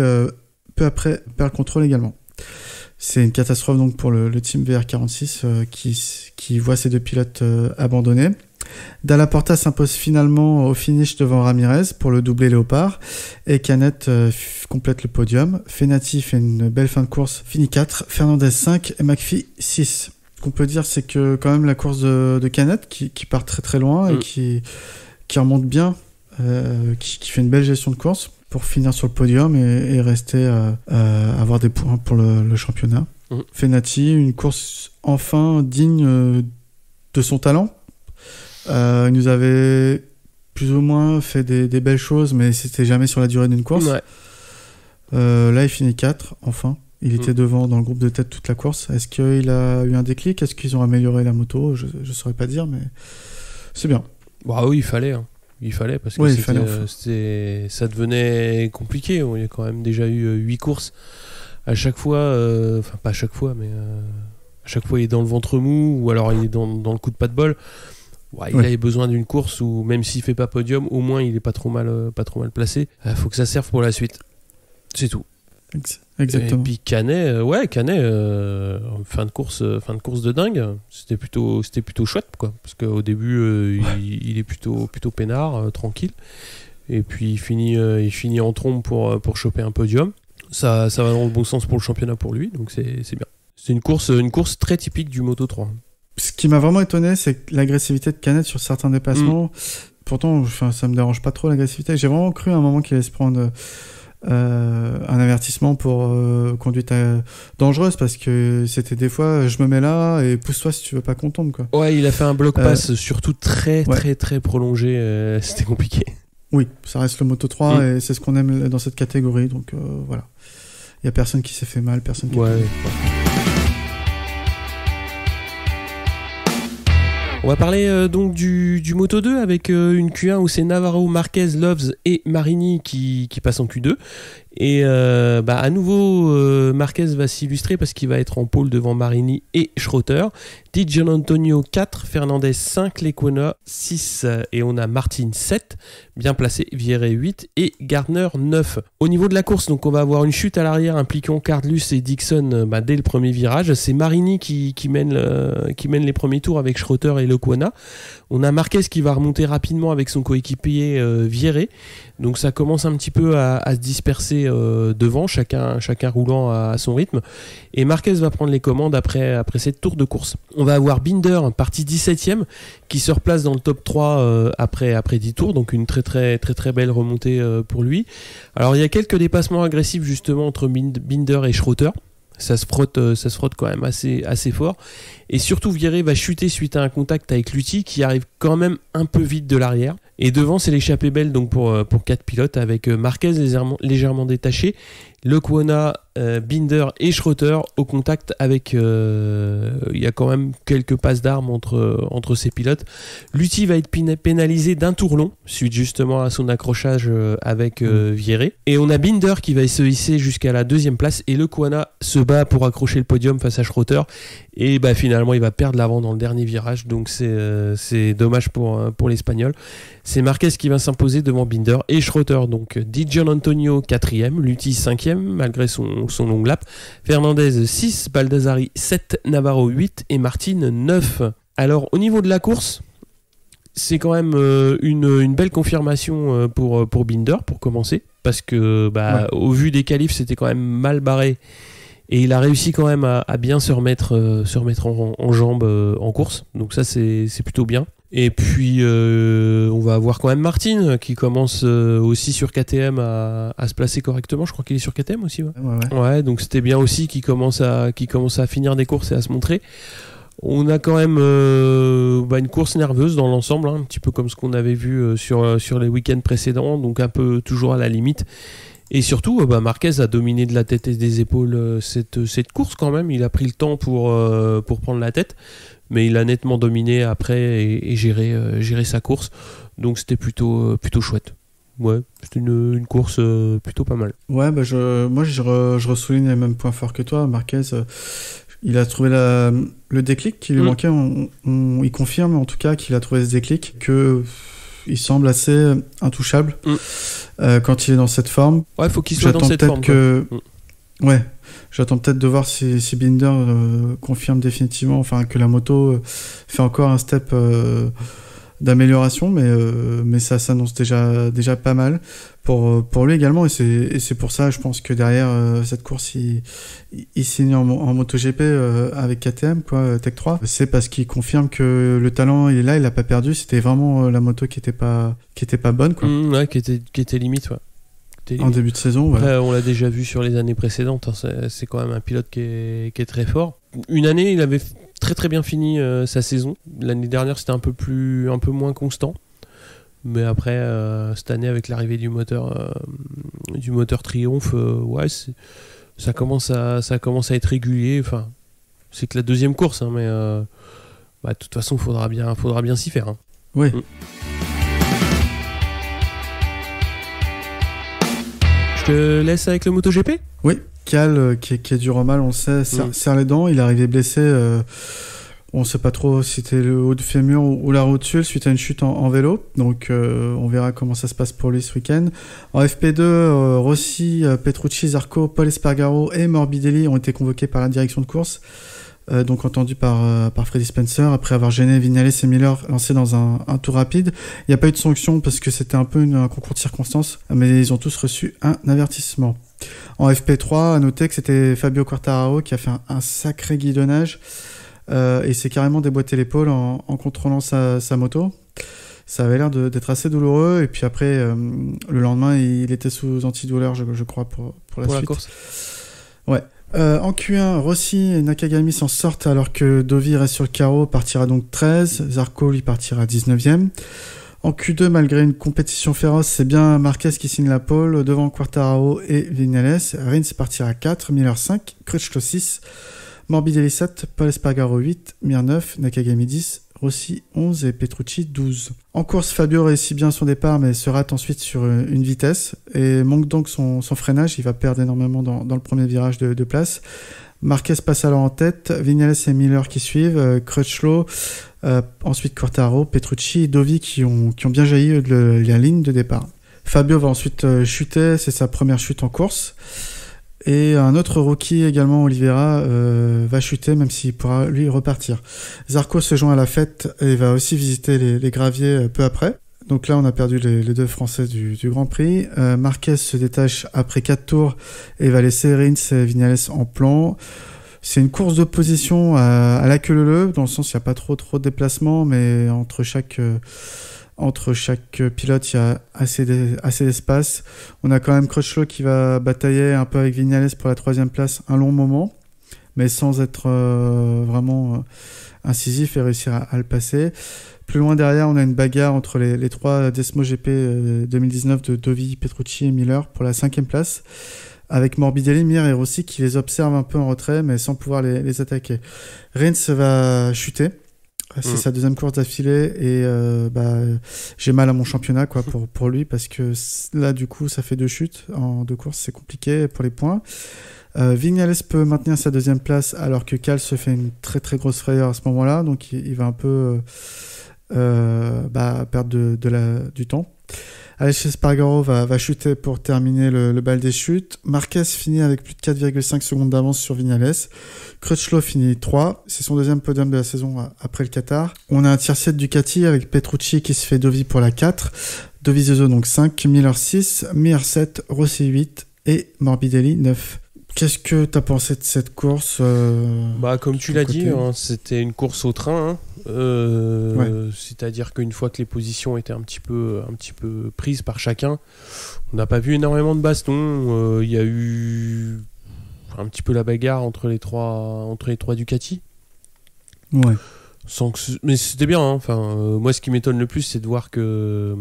[SPEAKER 5] peu après, perd le contrôle également. C'est une catastrophe donc pour le team VR46 qui voit ses deux pilotes abandonnés. Dalla Porta s'impose finalement au finish devant Ramirez pour le doublé Léopard et Canet complète le podium. Fenati fait une belle fin de course, finit 4, Fernandez 5 et McPhee 6. Ce qu'on peut dire, c'est que quand même la course de Canet qui part très très loin et qui remonte bien, qui fait une belle gestion de course pour finir sur le podium et rester avoir des points pour le championnat. Fenati, une course enfin digne de son talent. Il nous avait plus ou moins fait des belles choses, mais c'était jamais sur la durée d'une course. Ouais. Là, il finit 4, enfin. Il était devant dans le groupe de tête toute la course. Est-ce qu'il a eu un déclic ? Est-ce qu'ils ont amélioré la moto ? Je ne saurais pas dire, mais c'est bien.
[SPEAKER 4] Bah oui, il fallait. Hein. Il fallait, parce que ça devenait compliqué. Il y a quand même déjà eu 8 courses. À chaque fois, enfin pas à chaque fois, mais à chaque fois il est dans le ventre mou, ou alors il est dans le coup de pas de bol. Ouais, il avait besoin d'une course où, même s'il fait pas podium, au moins il est pas trop mal placé. Faut que ça serve pour la suite. C'est tout.
[SPEAKER 5] Exactement.
[SPEAKER 4] Et puis Canet, fin de course de dingue. C'était plutôt chouette, quoi. Parce qu'au début, il est plutôt peinard, tranquille. Et puis il finit en trombe pour choper un podium. Ça va dans le bon sens pour le championnat pour lui, donc c'est bien. C'est une course très typique du Moto 3.
[SPEAKER 5] Ce qui m'a vraiment étonné, c'est l'agressivité de Canet sur certains dépassements. Pourtant, ça me dérange pas trop l'agressivité. J'ai vraiment cru à un moment qu'il allait se prendre un avertissement pour conduite dangereuse, parce que c'était des fois je me mets là et pousse-toi si tu veux pas qu'on tombe, quoi. Ouais, il
[SPEAKER 4] a fait un bloc pass surtout très très prolongé. C'était compliqué.
[SPEAKER 5] Oui, ça reste le Moto 3 et c'est ce qu'on aime dans cette catégorie, donc voilà. Il y a personne qui s'est fait mal, personne qui
[SPEAKER 4] On va parler donc du Moto 2 avec une Q1 où c'est Navarro, Marquez, Loves et Marini qui passent en Q2. Et à nouveau, Marquez va s'illustrer parce qu'il va être en pôle devant Marini et Schroeter. Di Gianantonio 4, Fernandez 5, Lecuona 6 et on a Martin 7, bien placé, Vierret 8 et Gardner 9. Au niveau de la course, donc on va avoir une chute à l'arrière impliquant Cardlus et Dixon dès le premier virage. C'est Marini qui mène les premiers tours avec Schroeter et Lecuona. On a Marquez qui va remonter rapidement avec son coéquipier Vierret. Donc ça commence un petit peu à se disperser devant, chacun roulant à son rythme. Et Marquez va prendre les commandes après cette tour de course. On va avoir Binder, parti 17ème, qui se replace dans le top 3 après 10 tours. Donc une très très très très belle remontée pour lui. Alors il y a quelques dépassements agressifs justement entre Binder et Schroeter. Ça se frotte quand même assez fort. Et surtout, Vierret va chuter suite à un contact avec Lutti qui arrive quand même un peu vite de l'arrière. Et devant, c'est l'échappée belle donc pour 4 pilotes avec Marquez légèrement détaché, Lecuona, Binder et Schroeter au contact avec... Il y a quand même quelques passes d'armes entre ces pilotes. Lutti va être pénalisé d'un tour long suite justement à son accrochage avec Vierret. Et on a Binder qui va se hisser jusqu'à la 2e place et Lecuona se bat pour accrocher le podium face à Schroeter. Et finalement, il va perdre l'avant dans le dernier virage, donc c'est dommage pour l'Espagnol. C'est Marquez qui va s'imposer devant Binder et Schroeter. Donc Di Gianantonio 4ème, Lutti 5ème malgré son long lap. Fernandez 6, Baldassari 7, Navarro 8 et Martin 9. Alors au niveau de la course, c'est quand même une belle confirmation pour Binder pour commencer, parce que au vu des qualifs, c'était quand même mal barré. Et il a réussi quand même à bien se remettre en jambes en course. Donc ça, c'est plutôt bien. Et puis, on va avoir quand même Martin qui commence aussi sur KTM à se placer correctement. Je crois qu'il est sur KTM aussi. Ouais, donc c'était bien aussi qu'il commence à finir des courses et à se montrer. On a quand même une course nerveuse dans l'ensemble, un petit peu comme ce qu'on avait vu sur les week-ends précédents, donc un peu toujours à la limite. Et surtout, Marquez a dominé de la tête et des épaules cette course quand même. Il a pris le temps pour prendre la tête, mais il a nettement dominé après et géré sa course. Donc c'était plutôt chouette. Ouais, c'était une course plutôt pas mal.
[SPEAKER 5] Ouais, je ressouligne les mêmes points forts que toi. Marquez, il a trouvé le déclic qui lui manquait. Il confirme en tout cas qu'il a trouvé ce déclic, qu'il semble assez intouchable quand il est dans cette forme.
[SPEAKER 4] Ouais, faut qu'il soit dans cette forme.
[SPEAKER 5] Ouais, j'attends peut-être de voir si Binder confirme définitivement, enfin que la moto fait encore un step d'amélioration, mais ça s'annonce déjà pas mal pour lui également, et c'est pour ça je pense que derrière cette course il signe en MotoGP avec KTM Tech 3. C'est parce qu'il confirme que le talent il est là, il l'a pas perdu, c'était vraiment la moto qui était pas bonne quoi.
[SPEAKER 4] Ouais, qui était limite, ouais.
[SPEAKER 5] En début de saison.
[SPEAKER 4] Après,
[SPEAKER 5] voilà.
[SPEAKER 4] on l'a déjà vu sur les années précédentes, c'est quand même un pilote qui est très fort. Une année, il avait très très bien fini sa saison. L'année dernière, c'était un peu moins constant. Mais après, cette année, avec l'arrivée du moteur Triumph, ça commence à être régulier. Enfin, c'est que la deuxième course, hein, mais de toute façon, faudra bien s'y faire. Hein.
[SPEAKER 5] Oui.
[SPEAKER 4] Je te laisse avec le MotoGP ?
[SPEAKER 5] Oui, Cal qui est dur au mal, on le sait, serre les dents. Il est arrivé blessé, on ne sait pas trop si c'était le haut de fémur ou la rotule suite à une chute en vélo. Donc on verra comment ça se passe pour lui ce week-end. En FP2, Rossi, Petrucci, Zarco, Paul Espargaro et Morbidelli ont été convoqués par la direction de course. Donc entendu par Freddy Spencer, après avoir gêné Viñales et Miller lancés dans un tour rapide. Il n'y a pas eu de sanction parce que c'était un peu un concours de circonstances, mais ils ont tous reçu un avertissement. En FP3, à noter que c'était Fabio Quartararo qui a fait un sacré guidonnage et s'est carrément déboîté l'épaule en contrôlant sa moto. Ça avait l'air d'être assez douloureux, et puis après le lendemain il était sous antidouleur je crois pour la suite.
[SPEAKER 4] Course.
[SPEAKER 5] Ouais. En Q1, Rossi et Nakagami s'en sortent alors que Dovi reste sur le carreau, partira donc 13, Zarco lui partira 19e. En Q2, malgré une compétition féroce, c'est bien Marquez qui signe la pole devant Quartararo et Viñales. Rins partira 4, Miller 5, Crutchlow 6, Morbidelli 7, Paul Espargaro 8, Mir 9, Nakagami 10, Rossi 11 et Petrucci 12. En course, Fabio réussit bien son départ mais se rate ensuite sur une vitesse et manque donc son freinage. Il va perdre énormément dans le premier virage de place. Marquez passe alors en tête, Viñales et Miller qui suivent, Crutchlow, ensuite Quartararo, Petrucci et Dovi qui ont bien jailli de la ligne de départ. Fabio va ensuite chuter, c'est sa première chute en course. Et un autre rookie également, Oliveira, va chuter même s'il pourra lui repartir. Zarco se joint à la fête et va aussi visiter les graviers peu après. Donc là on a perdu les deux Français du Grand Prix. Marquez se détache après 4 tours et va laisser Rins et Viñales en plan. C'est une course de position à la queue leu, dans le sens il n'y a pas trop de déplacements, mais entre chaque pilote, il y a assez d'espace. On a quand même Crutchlow qui va batailler un peu avec Viñales pour la 3e place un long moment, mais sans être vraiment incisif et réussir à le passer. Plus loin derrière, on a une bagarre entre les 3 Desmo GP 2019 de Dovi, Petrucci et Miller pour la 5e place, avec Morbidelli, Mir et Rossi qui les observent un peu en retrait, mais sans pouvoir les attaquer. Rins va chuter. C'est sa 2e course d'affilée et j'ai mal à mon championnat pour lui, parce que là du coup ça fait 2 chutes en 2 courses, c'est compliqué pour les points. Viñales peut maintenir sa 2e place alors que Cal se fait une très très grosse frayeur à ce moment-là, donc il va un peu perdre du temps. Alex Espargaro va chuter pour terminer le bal des chutes. Marquez finit avec plus de 4,5 secondes d'avance sur Viñales. Crutchlow finit 3. C'est son 2e podium de la saison après le Qatar. On a un tiers 7 Ducati avec Petrucci qui se fait Dovi pour la 4. Dovizioso donc 5, Miller 6, Mir 7, Rossi 8 et Morbidelli 9. Qu'est-ce que tu as pensé de cette course
[SPEAKER 4] Comme tu l'as dit, c'était une course au train. Ouais. C'est-à-dire qu'une fois que les positions étaient un petit peu prises par chacun, on n'a pas vu énormément de bastons. Il y a eu un petit peu la bagarre entre les trois Ducati.
[SPEAKER 5] Ouais.
[SPEAKER 4] Mais c'était bien, hein. Enfin, moi ce qui m'étonne le plus c'est de voir que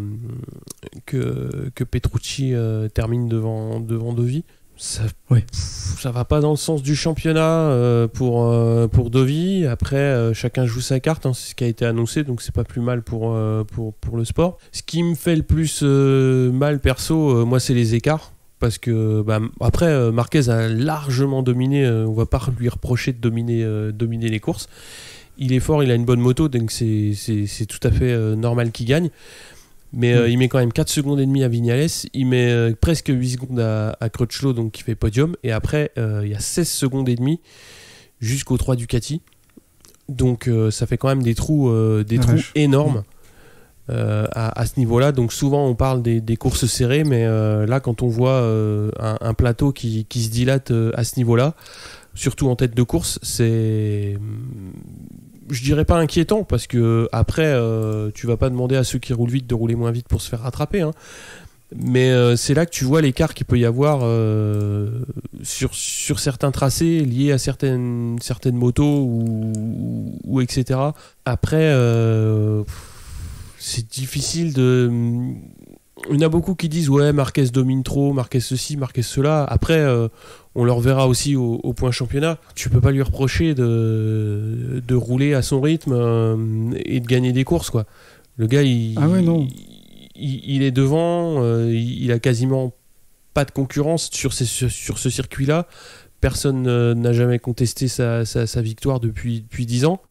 [SPEAKER 4] Petrucci termine devant Dovi. Ça va pas dans le sens du championnat pour Dovi. Après chacun joue sa carte, hein, c'est ce qui a été annoncé, donc c'est pas plus mal pour le sport. Ce qui me fait le plus mal perso, moi c'est les écarts. Parce que après Marquez a largement dominé, on va pas lui reprocher de dominer les courses. Il est fort, il a une bonne moto, donc c'est tout à fait normal qu'il gagne. Mais il met quand même 4 secondes et demie à Viñales, il met presque 8 secondes à Crutchlow, donc qui fait podium, et après il y a 16 secondes et demie jusqu'au 3 Ducati. Donc ça fait quand même des trous énormes à ce niveau-là. Donc souvent on parle des courses serrées, mais là quand on voit un plateau qui se dilate à ce niveau-là, surtout en tête de course, c'est, je dirais pas inquiétant, parce que après tu vas pas demander à ceux qui roulent vite de rouler moins vite pour se faire rattraper, hein. Mais c'est là que tu vois l'écart qu'il peut y avoir sur certains tracés liés à certaines motos ou etc. Après c'est difficile de... Il y en a beaucoup qui disent ouais, Marquez domine trop, Marquez ceci, Marquez cela. Après on le reverra aussi au point championnat. Tu peux pas lui reprocher de rouler à son rythme et de gagner des courses, quoi. Le gars il est devant, il a quasiment pas de concurrence sur ce circuit-là. Personne n'a jamais contesté sa victoire depuis 10 ans.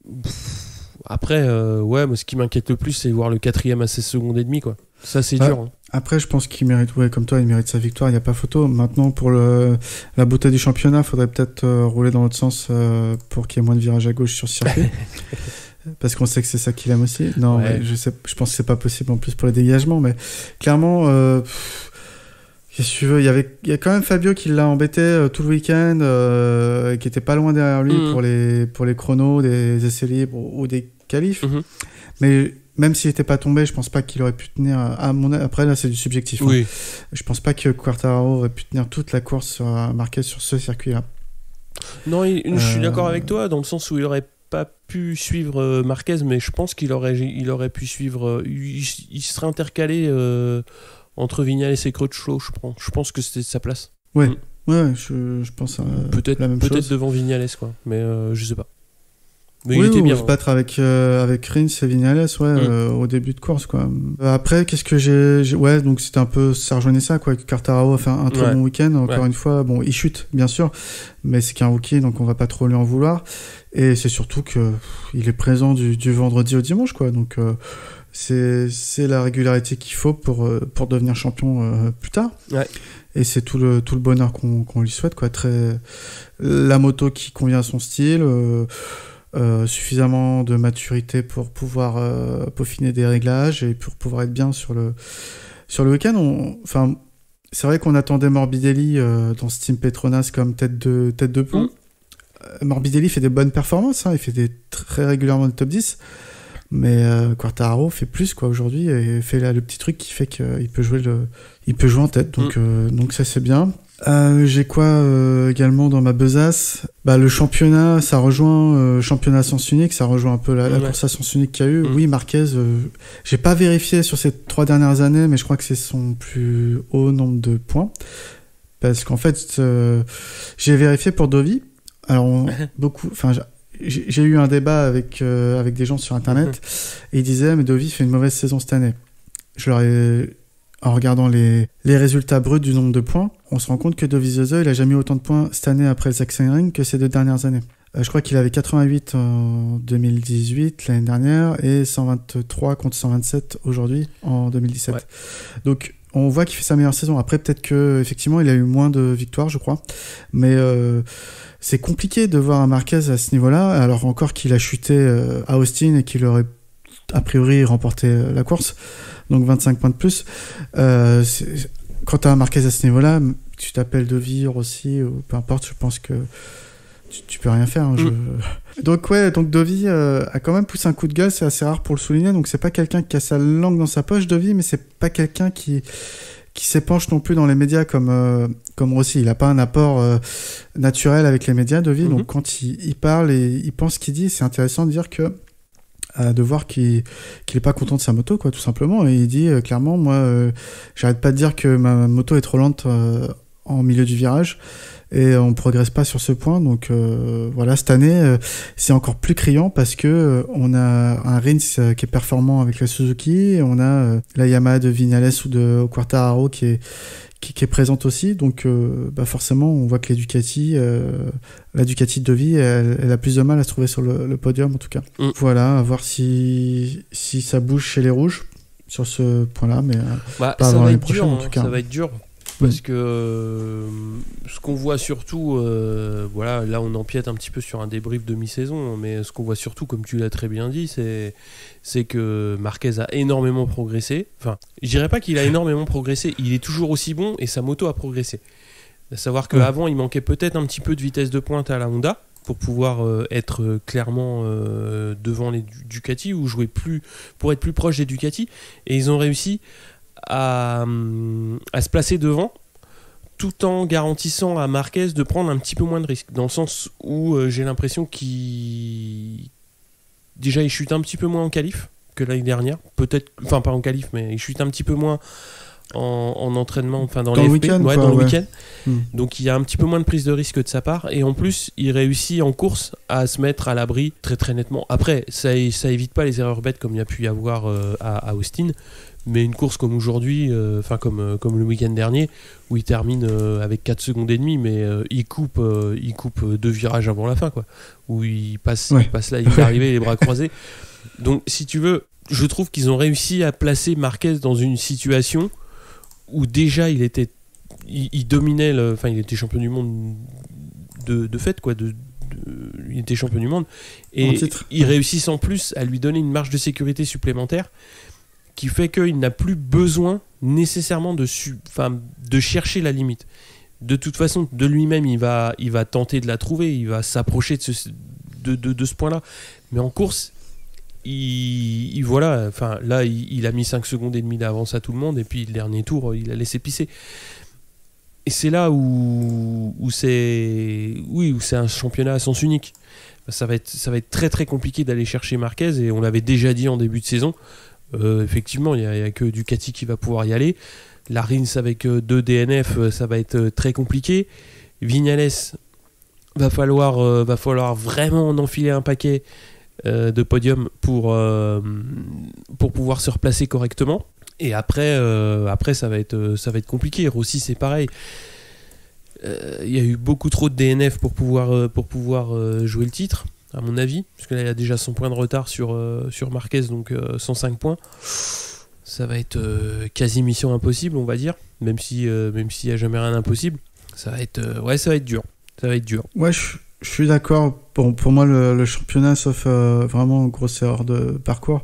[SPEAKER 4] Après, moi, ce qui m'inquiète le plus, c'est voir le 4ème à 16 secondes et demie, quoi. Ça, c'est dur. Hein.
[SPEAKER 5] Après, je pense qu'il mérite, comme toi, il mérite sa victoire, il n'y a pas photo. Maintenant, pour la beauté du championnat, il faudrait peut-être rouler dans l'autre sens pour qu'il y ait moins de virages à gauche sur ce circuit. Parce qu'on sait que c'est ça qu'il aime aussi. Non, ouais. Je pense que c'est pas possible en plus pour les dégagements, mais clairement, qu'est-ce que tu veux, il y a quand même Fabio qui l'a embêté tout le week-end, qui était pas loin derrière lui pour les chronos, des essais libres ou des qualifs. Mais même s'il n'était pas tombé, je pense pas qu'il aurait pu tenir. Après là, c'est du subjectif. Oui. Hein. Je pense pas que Quartararo aurait pu tenir toute la course Marquez sur ce circuit-là.
[SPEAKER 4] Non, je suis d'accord avec toi dans le sens où il aurait pas pu suivre Marquez, mais je pense qu'il aurait pu suivre. Il serait intercalé entre Viñales et Crutchlow, je pense que c'était sa place.
[SPEAKER 5] Ouais, je pense
[SPEAKER 4] peut-être
[SPEAKER 5] la même chose.
[SPEAKER 4] Peut-être devant Viñales, quoi. Mais je sais pas. Mais
[SPEAKER 5] oui,
[SPEAKER 4] il était bien.
[SPEAKER 5] Se battre avec Rins et Viñales, au début de course, quoi. Après, qu'est-ce que j'ai donc c'était un peu, ça rejoignait ça, quoi. Quartararo a fait un très bon week-end. Encore une fois, bon, il chute, bien sûr, mais c'est qu'un rookie, donc on va pas trop lui en vouloir. Et c'est surtout que il est présent du vendredi au dimanche, quoi. Donc c'est la régularité qu'il faut pour devenir champion plus tard. Ouais. Et c'est tout le bonheur qu'on lui souhaite, quoi. La moto qui convient à son style. Suffisamment de maturité pour pouvoir peaufiner des réglages et pour pouvoir être bien sur le week-end. C'est vrai qu'on attendait Morbidelli dans ce team Petronas comme tête de pont. Morbidelli fait des bonnes performances, hein, il fait très régulièrement le top 10, mais Quartararo fait plus, quoi, aujourd'hui, et fait le petit truc qui fait qu'il peut jouer en tête, donc ça c'est bien. J'ai quoi également dans ma besace, le championnat, ça rejoint championnat à sens unique, ça rejoint un peu la course à sens unique qu'il y a eu. Oui, Marquez, j'ai pas vérifié sur ces 3 dernières années, mais je crois que c'est son plus haut nombre de points, parce qu'en fait j'ai vérifié pour Dovi. Alors j'ai eu un débat avec des gens sur internet et ils disaient mais Dovi fait une mauvaise saison cette année. Je leur ai, en regardant les résultats bruts du nombre de points, on se rend compte que Dovizioso, il a jamais eu autant de points cette année après le Sachsenring que ces 2 dernières années. Je crois qu'il avait 88 en 2018, l'année dernière, et 123 contre 127 aujourd'hui, en 2017. Ouais. Donc, on voit qu'il fait sa meilleure saison. Après, peut-être que effectivement, il a eu moins de victoires, je crois. Mais c'est compliqué de voir un Marquez à ce niveau-là, alors encore qu'il a chuté à Austin et qu'il aurait, a priori, remporté la course. Donc 25 points de plus. Quand tu as un Marquez à ce niveau-là, tu t'appelles Dovi, Rossi, ou peu importe, je pense que tu peux rien faire. Hein, Donc Dovi a quand même poussé un coup de gueule, c'est assez rare pour le souligner. Donc c'est pas quelqu'un qui a sa langue dans sa poche, Dovi, mais c'est pas quelqu'un qui s'épanche non plus dans les médias comme Rossi. Il n'a pas un apport naturel avec les médias, Dovi. Donc quand il parle et il pense ce qu'il dit, c'est intéressant de dire que de voir qu'il est pas content de sa moto, quoi, tout simplement. Et il dit clairement, moi, j'arrête pas de dire que ma moto est trop lente en milieu du virage. Et on progresse pas sur ce point. Donc voilà, cette année, c'est encore plus criant parce que on a un Rins qui est performant avec la Suzuki, et on a la Yamaha de Viñales ou de Quartararo qui est présente aussi. Donc forcément, on voit que la Ducati de Dovi, elle a plus de mal à se trouver sur le podium, en tout cas. Voilà, à voir si ça bouge chez les rouges sur ce point-là, mais pas avant l'année prochaine, en tout cas.
[SPEAKER 4] Ça va être dur. Parce que ce qu'on voit surtout, voilà, là on empiète un petit peu sur un débrief de mi-saison, mais ce qu'on voit surtout, comme tu l'as très bien dit, c'est que Marquez a énormément progressé. Enfin, je dirais pas qu'il a énormément progressé, il est toujours aussi bon et sa moto a progressé. À savoir qu'avant, il manquait peut-être un petit peu de vitesse de pointe à la Honda pour pouvoir être clairement devant les Ducati, ou jouer pour être plus proche des Ducati, et ils ont réussi à se placer devant, tout en garantissant à Marquez de prendre un petit peu moins de risques, dans le sens où j'ai l'impression qu'il chute un petit peu moins en qualif que l'année dernière, peut-être, enfin pas en qualif, mais il chute un petit peu moins en entraînement, enfin dans les FP,
[SPEAKER 5] week-end,
[SPEAKER 4] dans le week-end. Donc il y a un petit peu moins de prise de risque de sa part, et en plus il réussit en course à se mettre à l'abri très très nettement. Après ça évite pas les erreurs bêtes comme il y a pu y avoir à Austin. Mais une course comme aujourd'hui, comme le week-end dernier, où il termine avec 4 secondes et demie, mais il coupe 2 virages avant la fin, quoi. Où il passe là, il est arrivé les bras croisés. Donc, si tu veux, je trouve qu'ils ont réussi à placer Marquez dans une situation où déjà il dominait, il était champion du monde de fait, quoi. Il était champion du monde, et ils réussissent en plus à lui donner une marge de sécurité supplémentaire, qui fait qu'il n'a plus besoin nécessairement de chercher la limite. De toute façon, de lui-même, il va tenter de la trouver, il va s'approcher de ce point-là. Mais en course, il a mis 5 secondes et demie d'avance à tout le monde, et puis le dernier tour, il a laissé pisser. Et c'est là où c'est un championnat à sens unique. Ça va être très très compliqué d'aller chercher Marquez, et on l'avait déjà dit en début de saison. Effectivement, il n'y a que Ducati qui va pouvoir y aller. La Rins avec 2 DNF, ça va être très compliqué. Viñales, va falloir vraiment en enfiler un paquet de podium pour pouvoir se replacer correctement. Et après ça va être compliqué. Rossi, c'est pareil. Il y a eu beaucoup trop de DNF pour pouvoir jouer le titre, à mon avis, parce que là il y a déjà 100 points de retard sur Marquez, donc 105 points. Ça va être quasi mission impossible, on va dire, même s'il n'y a jamais rien d'impossible. Ça va être dur. Ça va être dur.
[SPEAKER 5] Ouais, je suis d'accord. Bon, pour moi, le championnat, sauf vraiment grosse erreur de parcours,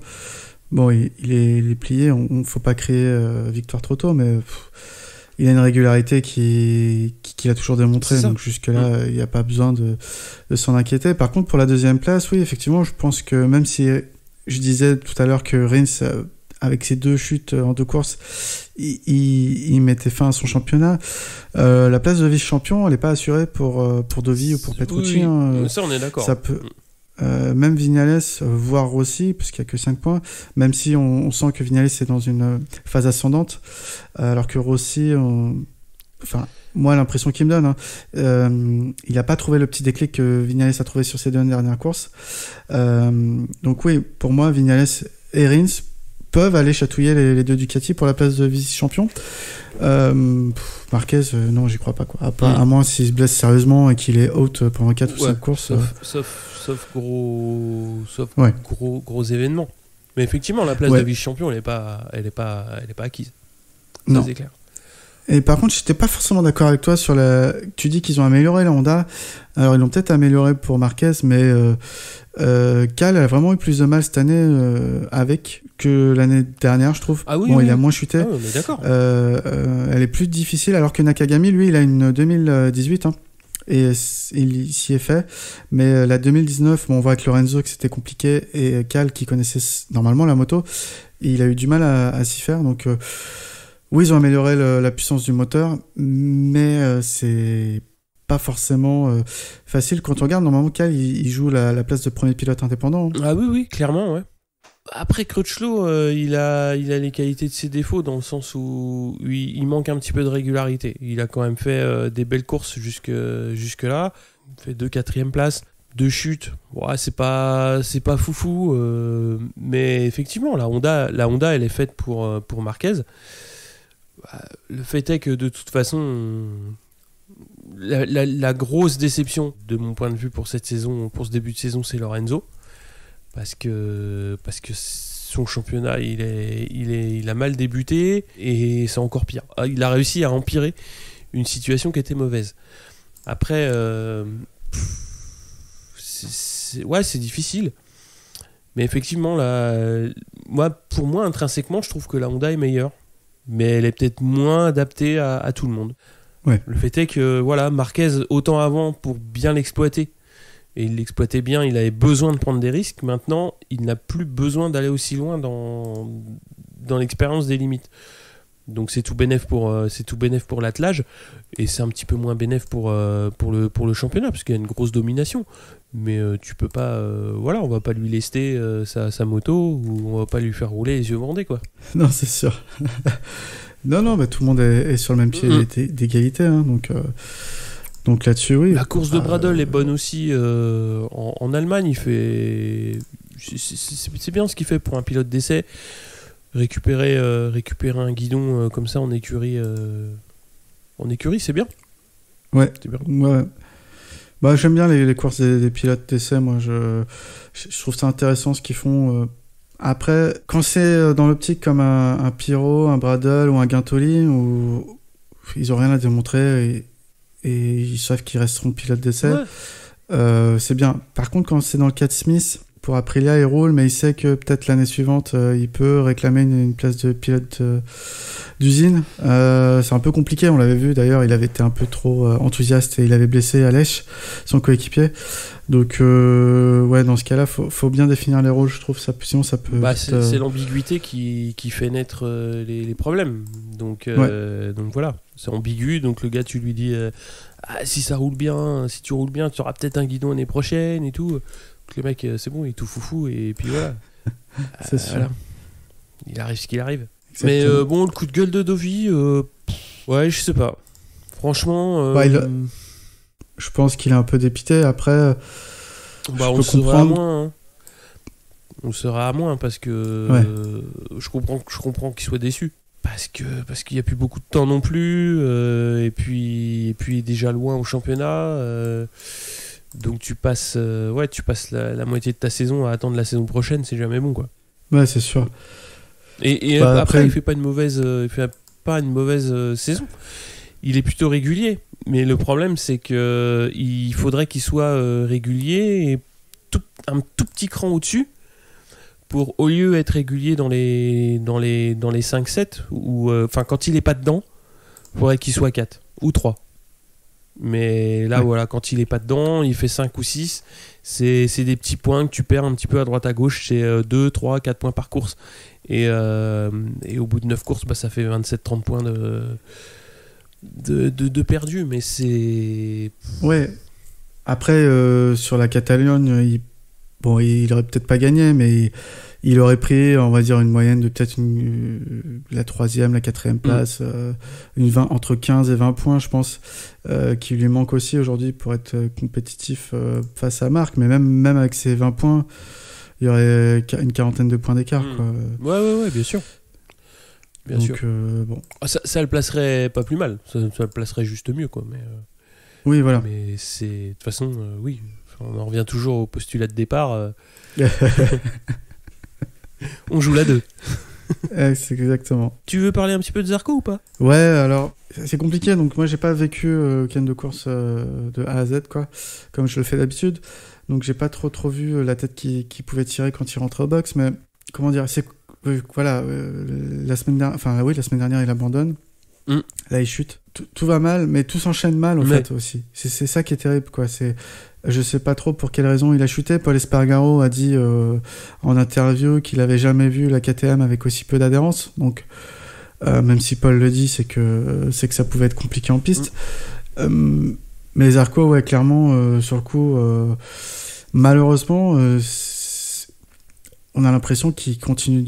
[SPEAKER 5] bon, il est plié. On faut pas créer victoire trop tôt, mais il a une régularité qu'il a toujours démontré, donc jusque-là, il n'y a pas besoin de s'en inquiéter. Par contre, pour la deuxième place, oui, effectivement, je pense que même si je disais tout à l'heure que Rins, avec ses 2 chutes en 2 courses, il mettait fin à son championnat, la place de vice-champion, elle n'est pas assurée pour Dovi ou pour Petrucci.
[SPEAKER 4] Oui, ça, on est d'accord.
[SPEAKER 5] Ça peut... même Viñales, voire Rossi, parce qu'il n'y a que 5 points, même si on sent que Viñales est dans une phase ascendante, alors que Rossi, moi l'impression qu'il me donne, il n'a pas trouvé le petit déclic que Viñales a trouvé sur ses 2 dernières courses. Donc oui, pour moi, Viñales et Rins peuvent aller chatouiller les 2 Ducati pour la place de vice-champion. Marquez, non, j'y crois pas, quoi. À moins s'il se blesse sérieusement et qu'il est out pendant 4 ou 5 courses.
[SPEAKER 4] Sauf gros événements. Mais effectivement, la place de vice-champion, elle est pas acquise. Ça,
[SPEAKER 5] non.
[SPEAKER 4] C'est clair.
[SPEAKER 5] Et par contre, j'étais pas forcément d'accord avec toi sur tu dis qu'ils ont amélioré la Honda. Alors, ils l'ont peut-être amélioré pour Marquez, mais Cal a vraiment eu plus de mal cette année avec que l'année dernière, je trouve.
[SPEAKER 4] Ah oui,
[SPEAKER 5] bon,
[SPEAKER 4] oui.
[SPEAKER 5] Il a moins chuté.
[SPEAKER 4] Ah oui, mais d'accord.
[SPEAKER 5] Elle est plus difficile, alors que Nakagami, lui, il a une 2018, et il s'y est fait. Mais la 2019, on voit avec Lorenzo que c'était compliqué, et Cal, qui connaissait normalement la moto, il a eu du mal à s'y faire. Donc Oui, ils ont amélioré la puissance du moteur, mais c'est pas forcément facile. Quand on regarde, normalement, Cal, il joue la place de premier pilote indépendant.
[SPEAKER 4] Ah oui, clairement, ouais. Après, Crutchlow, il a les qualités de ses défauts dans le sens où il manque un petit peu de régularité. Il a quand même fait des belles courses jusque-là. Il fait 2 4e places, 2 chutes. Ouais, c'est pas foufou. Mais effectivement, la Honda, elle est faite pour Marquez. Le fait est que de toute façon, la grosse déception de mon point de vue pour cette saison, pour ce début de saison, c'est Lorenzo. Parce que son championnat il a mal débuté et c'est encore pire. Il a réussi à empirer une situation qui était mauvaise. Après c'est difficile, mais effectivement pour moi intrinsèquement je trouve que la Honda est meilleure, mais elle est peut-être moins adaptée à tout le monde.
[SPEAKER 5] Ouais.
[SPEAKER 4] Le fait est que Marquez, autant avant pour bien l'exploiter, et il l'exploitait bien, il avait besoin de prendre des risques. Maintenant, il n'a plus besoin d'aller aussi loin dans l'expérience des limites. Donc c'est tout bénef pour l'attelage, et c'est un petit peu moins bénef pour le championnat, parce qu'il y a une grosse domination. Mais tu peux pas, on va pas lui lester sa moto, ou on va pas lui faire rouler les yeux bandés, quoi.
[SPEAKER 5] Non, c'est sûr. non, bah, tout le monde est sur le même pied d'égalité, hein, donc là-dessus, oui.
[SPEAKER 4] La course de Bradl est bonne aussi. En Allemagne, il fait. C'est bien ce qu'il fait pour un pilote d'essai. Récupérer un guidon comme ça en écurie, c'est bien.
[SPEAKER 5] Ouais.
[SPEAKER 4] C'est bien.
[SPEAKER 5] Ouais. Bah, j'aime bien les courses des pilotes d'essai. Moi, je trouve ça intéressant ce qu'ils font. Après, quand c'est dans l'optique comme un Pirot, un Bradl ou un Guintoli, où ils ont rien à démontrer et ils savent qu'ils resteront pilotes d'essai, c'est bien. Par contre, quand c'est dans le cas de Smith, pour Aprilia, il roule, mais il sait que peut-être l'année suivante, il peut réclamer une place de pilote d'usine. C'est un peu compliqué, on l'avait vu d'ailleurs, il avait été un peu trop enthousiaste et il avait blessé Aleix, son coéquipier. Donc, dans ce cas-là, faut bien définir les rôles, je trouve. Sinon, ça peut.
[SPEAKER 4] C'est l'ambiguïté qui fait naître les problèmes. Donc voilà, c'est ambigu. Donc le gars, tu lui dis si ça roule bien, si tu roules bien, tu auras peut-être un guidon l'année prochaine et tout. Donc le mec, c'est bon, il est tout foufou et puis voilà.
[SPEAKER 5] C'est sûr.
[SPEAKER 4] Voilà. Il arrive ce qu'il arrive.
[SPEAKER 5] Exactement.
[SPEAKER 4] Mais le coup de gueule de Dovi, je sais pas. Franchement.
[SPEAKER 5] Je pense qu'il est un peu dépité. Après,
[SPEAKER 4] on le sera à moins. Hein. On le sera à moins parce que je comprends qu'il soit déçu. Parce qu'il n'y a plus beaucoup de temps non plus. Et puis il est déjà loin au championnat. Donc tu passes la moitié de ta saison à attendre la saison prochaine. C'est jamais bon, quoi.
[SPEAKER 5] Ouais, c'est sûr.
[SPEAKER 4] Et après, il fait pas une mauvaise saison. Il est plutôt régulier. Mais le problème, c'est que il faudrait qu'il soit régulier et un tout petit cran au-dessus pour, au lieu d'être régulier dans les 5-7, ou quand il est pas dedans, il faudrait qu'il soit 4 ou 3. Mais là, quand il est pas dedans, il fait 5 ou 6. C'est des petits points que tu perds un petit peu à droite à gauche. C'est 2, 3, 4 points par course. Et au bout de 9 courses, ça fait 27-30 points de perdu, mais c'est... Ouais.
[SPEAKER 5] Après, sur la Catalogne, il aurait peut-être pas gagné, mais il aurait pris, on va dire, une moyenne de peut-être la 3e, la 4e place, entre 15 et 20 points, je pense, qui lui manque aussi aujourd'hui pour être compétitif face à Marc. Mais même avec ces 20 points, il y aurait une quarantaine de points d'écart. Quoi.
[SPEAKER 4] Ouais, bien sûr. Bien sûr. Ça le placerait pas plus mal. Ça le placerait juste mieux, quoi. Mais,
[SPEAKER 5] oui, voilà.
[SPEAKER 4] Mais c'est... De toute façon, oui. On en revient toujours au postulat de départ. On joue la 2.
[SPEAKER 5] C'est exactement.
[SPEAKER 4] Tu veux parler un petit peu de Zarco ou pas ?
[SPEAKER 5] Ouais, alors, c'est compliqué. Donc, moi, j'ai pas vécu le week-end de course de A à Z, quoi, comme je le fais d'habitude. Donc, j'ai pas trop vu la tête qui pouvait tirer quand il rentrait au box. Mais, comment dire, c'est... la semaine dernière, il abandonne. Là, il chute. Tout va mal, mais tout s'enchaîne mal, en fait, aussi. C'est ça qui est terrible, quoi. Je sais pas trop pour quelle raison il a chuté. Paul Espargaro a dit en interview qu'il avait jamais vu la KTM avec aussi peu d'adhérence. Donc, même si Paul le dit, c'est que ça pouvait être compliqué en piste. Mais Zarco, ouais, clairement, sur le coup, malheureusement, on a l'impression qu'il continue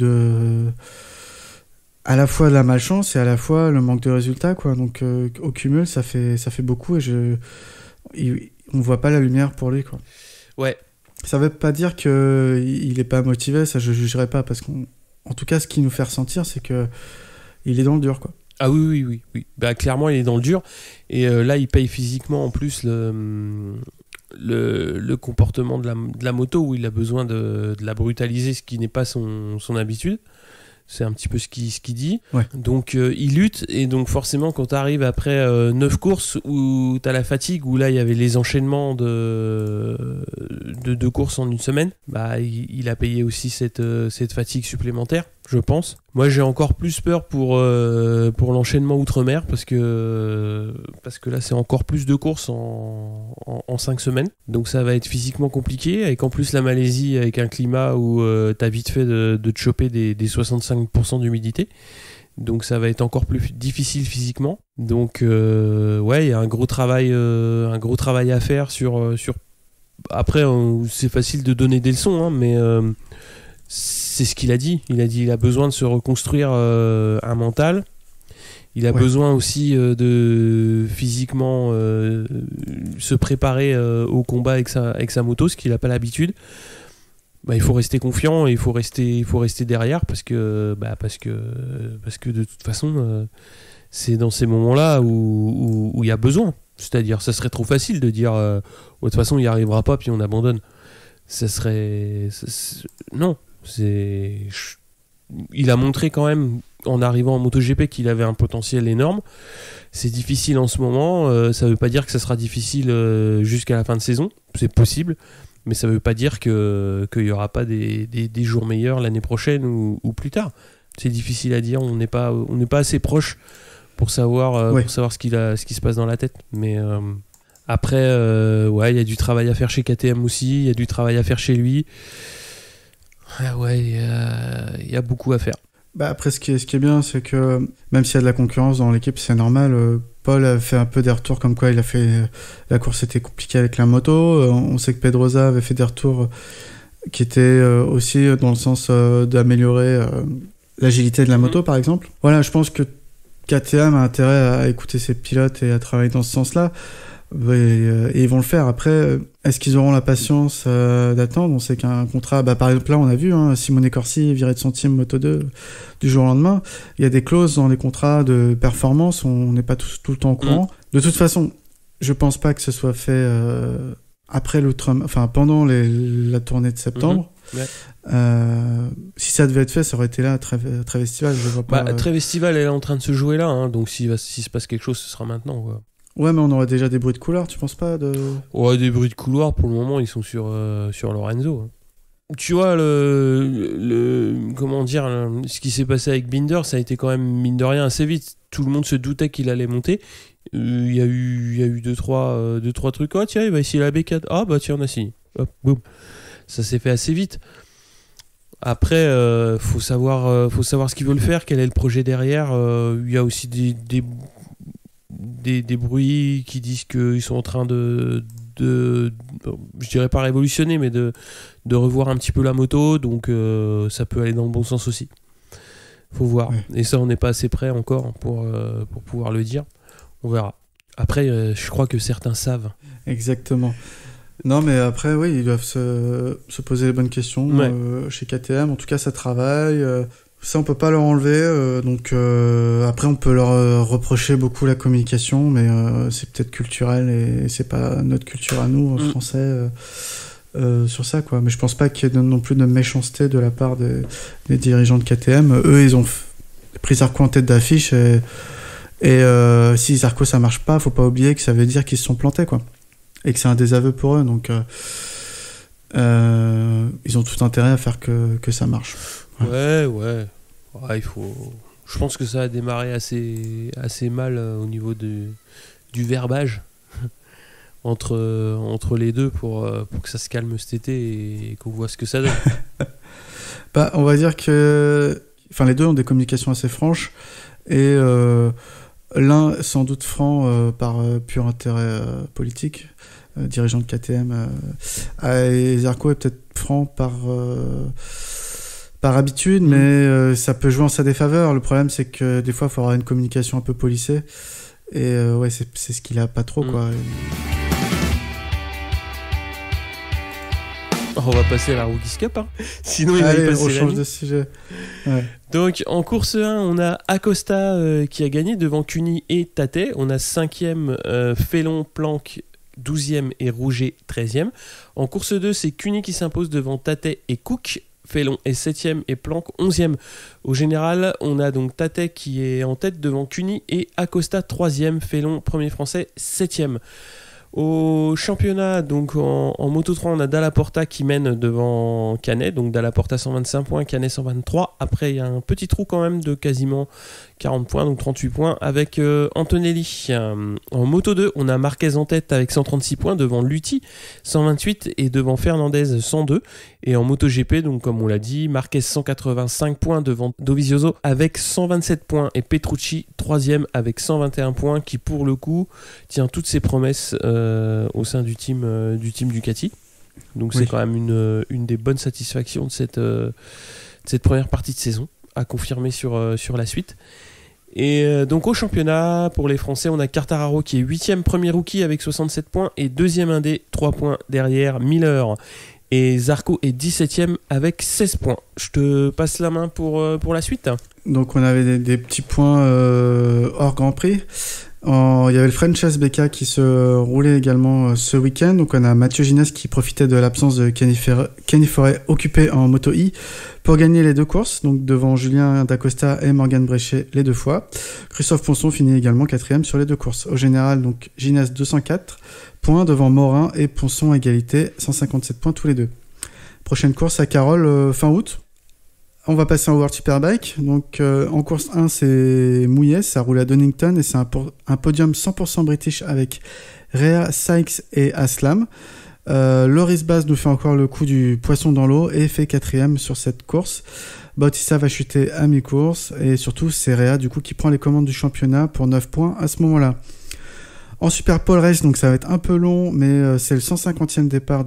[SPEAKER 5] à la fois de la malchance et à la fois le manque de résultats, quoi. Donc au cumul, ça fait beaucoup et on voit pas la lumière pour lui, quoi.
[SPEAKER 4] Ouais.
[SPEAKER 5] Ça veut pas dire qu'il est pas motivé, ça je jugerai pas, parce qu'en tout cas, ce qui nous fait ressentir, c'est que il est dans le dur, quoi.
[SPEAKER 4] Ah oui. Bah, clairement, il est dans le dur. Et là, il paye physiquement en plus le comportement de la moto, où il a besoin de la brutaliser, ce qui n'est pas son habitude. C'est un petit peu ce qu'il dit.
[SPEAKER 5] Ouais.
[SPEAKER 4] Donc il lutte, et donc forcément quand tu arrives après 9 courses où tu as la fatigue, où là il y avait les enchaînements de courses en une semaine, bah il a payé aussi cette fatigue supplémentaire, je pense. Moi j'ai encore plus peur pour l'enchaînement outre-mer, parce que là c'est encore plus de courses en 5 semaines, donc ça va être physiquement compliqué, avec en plus la Malaisie, avec un climat où t'as vite fait de te choper des 65% d'humidité, donc ça va être encore plus difficile physiquement. Donc ouais, il y a un gros travail à faire sur après c'est facile de donner des leçons, hein, mais c'est ce qu'il a dit. Il a besoin de se reconstruire un mental. Il a besoin aussi de physiquement se préparer au combat avec sa moto, ce qu'il n'a pas l'habitude. Bah, il faut rester confiant et il faut rester derrière, parce que de toute façon c'est dans ces moments-là où il y a besoin. C'est-à-dire, ça serait trop facile de dire de toute façon il n'y arrivera pas puis on abandonne. Non. Il a montré quand même en arrivant en MotoGP qu'il avait un potentiel énorme. C'est difficile en ce moment, ça veut pas dire que ça sera difficile jusqu'à la fin de saison, c'est possible, mais ça veut pas dire qu'il y aura pas des jours meilleurs l'année prochaine ou plus tard. C'est difficile à dire, on n'est pas assez proche pour savoir ce qui se passe dans la tête. Mais après, il y a du travail à faire chez KTM aussi, il y a du travail à faire chez lui. Il y a beaucoup à faire.
[SPEAKER 5] Bah après, ce qui est bien, c'est que même s'il y a de la concurrence dans l'équipe, c'est normal. Paul a fait un peu des retours comme quoi la course était compliquée avec la moto. On sait que Pedrosa avait fait des retours qui étaient aussi dans le sens d'améliorer l'agilité de la moto, par exemple. Voilà, je pense que KTM a intérêt à écouter ses pilotes et à travailler dans ce sens-là. Et ils vont le faire. Après, est-ce qu'ils auront la patience d'attendre? On sait qu'un contrat, par exemple là on a vu Simone Corsi viré de son team Moto2 du jour au lendemain. Il y a des clauses dans les contrats de performance, on n'est pas tout le temps au courant. De toute façon, je pense pas que ce soit fait après pendant la tournée de septembre. Si ça devait être fait, ça aurait été là, Trèves-Estival, je vois pas.
[SPEAKER 4] Trèves-Estival est en train de se jouer là, hein, donc s'il se passe quelque chose, ce sera maintenant, quoi.
[SPEAKER 5] Ouais, mais on aurait déjà des bruits de couloir, tu penses pas
[SPEAKER 4] Ouais, des bruits de couloir, pour le moment, ils sont sur Lorenzo. Tu vois, comment dire, ce qui s'est passé avec Binder, ça a été quand même, mine de rien, assez vite. Tout le monde se doutait qu'il allait monter. Il y a eu deux, trois trucs. Oh, tiens, il va essayer la B4. Ah, bah tiens, on a signé. Hop, boum. Ça s'est fait assez vite. Après, faut savoir ce qu'ils veulent faire, quel est le projet derrière. Il y a aussi des bruits qui disent qu'ils sont en train de je dirais pas révolutionner, mais de revoir un petit peu la moto, donc ça peut aller dans le bon sens aussi. Faut voir. Et ça, on n'est pas assez près encore pour pouvoir le dire. On verra. Après, je crois que certains savent.
[SPEAKER 5] Exactement. Non, mais après, oui, ils doivent se poser les bonnes questions chez KTM. En tout cas, ça travaille. Ça, on peut pas leur enlever. Donc après, on peut leur reprocher beaucoup la communication, mais c'est peut-être culturel et c'est pas notre culture à nous, Français, sur ça, quoi. Mais je pense pas qu'il y ait non plus de méchanceté de la part des dirigeants de KTM. Eux, ils ont pris Zarco en tête d'affiche et si Zarco ça marche pas, faut pas oublier que ça veut dire qu'ils se sont plantés, quoi. Et que c'est un désaveu pour eux, donc ils ont tout intérêt à faire que ça marche.
[SPEAKER 4] Ouais, il faut. Je pense que ça a démarré assez mal au niveau du verbage entre les deux pour que ça se calme cet été et qu'on voit ce que ça donne.
[SPEAKER 5] On va dire que les deux ont des communications assez franches. Et l'un sans doute franc par pur intérêt politique, dirigeant de KTM, et Zarco est peut-être franc par habitude, mais ça peut jouer en sa défaveur. Le problème, c'est que des fois, il faut avoir une communication un peu policée, et ouais, c'est ce qu'il a pas trop, quoi.
[SPEAKER 4] On va passer à la Rookies Cup, hein. Sinon il va y passer
[SPEAKER 5] on change de sujet. Ouais.
[SPEAKER 4] Donc en course 1, on a Acosta qui a gagné devant Cuny et Tate. On a 5e Félon, Planck 12e et Rouget 13e. En course 2, c'est Cuny qui s'impose devant Tate et Cook. Félon est 7e et Planck 11e. Au général, on a donc Tate qui est en tête devant Cuny et Acosta 3e. Félon, premier français, 7e. Au championnat, donc en Moto 3, on a Dalla Porta qui mène devant Canet, donc Dalla Porta 125 points, Canet 123. Après, il y a un petit trou quand même de quasiment 40 points, donc 38 points avec Antonelli. En Moto 2, on a Marquez en tête avec 136 points devant Lutti 128 et devant Fernandez 102. Et en Moto GP, donc comme on l'a dit, Marquez 185 points devant Dovizioso avec 127 points et Petrucci 3e avec 121 points qui pour le coup tient toutes ses promesses au sein du team Ducati. Donc c'est quand même une des bonnes satisfactions de cette première partie de saison à confirmer sur la suite. Et donc au championnat, pour les Français, on a Quartararo qui est 8e premier rookie avec 67 points et 2e indé, 3 points derrière Miller. Et Zarco est 17e avec 16 points. Je te passe la main pour la suite.
[SPEAKER 5] Donc on avait des petits points hors Grand Prix. Il y avait le Frances Becca qui se roulait également ce week-end. Donc on a Mathieu Ginès qui profitait de l'absence de Kenny Forêt occupé en Moto E pour gagner les deux courses. Donc devant Julien Dacosta et Morgan Bréchet les deux fois. Christophe Ponson finit également 4e sur les deux courses. Au général, donc Ginès 204 points devant Morin et Ponson égalité, 157 points tous les deux. Prochaine course à Carole fin août. On va passer en World Superbike. Donc en course 1, c'est mouillé, ça roule à Donington et c'est un podium 100% british avec Rea, Sykes et Aslam. Loris Baz nous fait encore le coup du poisson dans l'eau et fait 4e sur cette course. Bautista va chuter à mi-course et surtout c'est Rea du coup qui prend les commandes du championnat pour 9 points à ce moment-là. En Super Pole Race, donc ça va être un peu long, mais c'est le 150e départ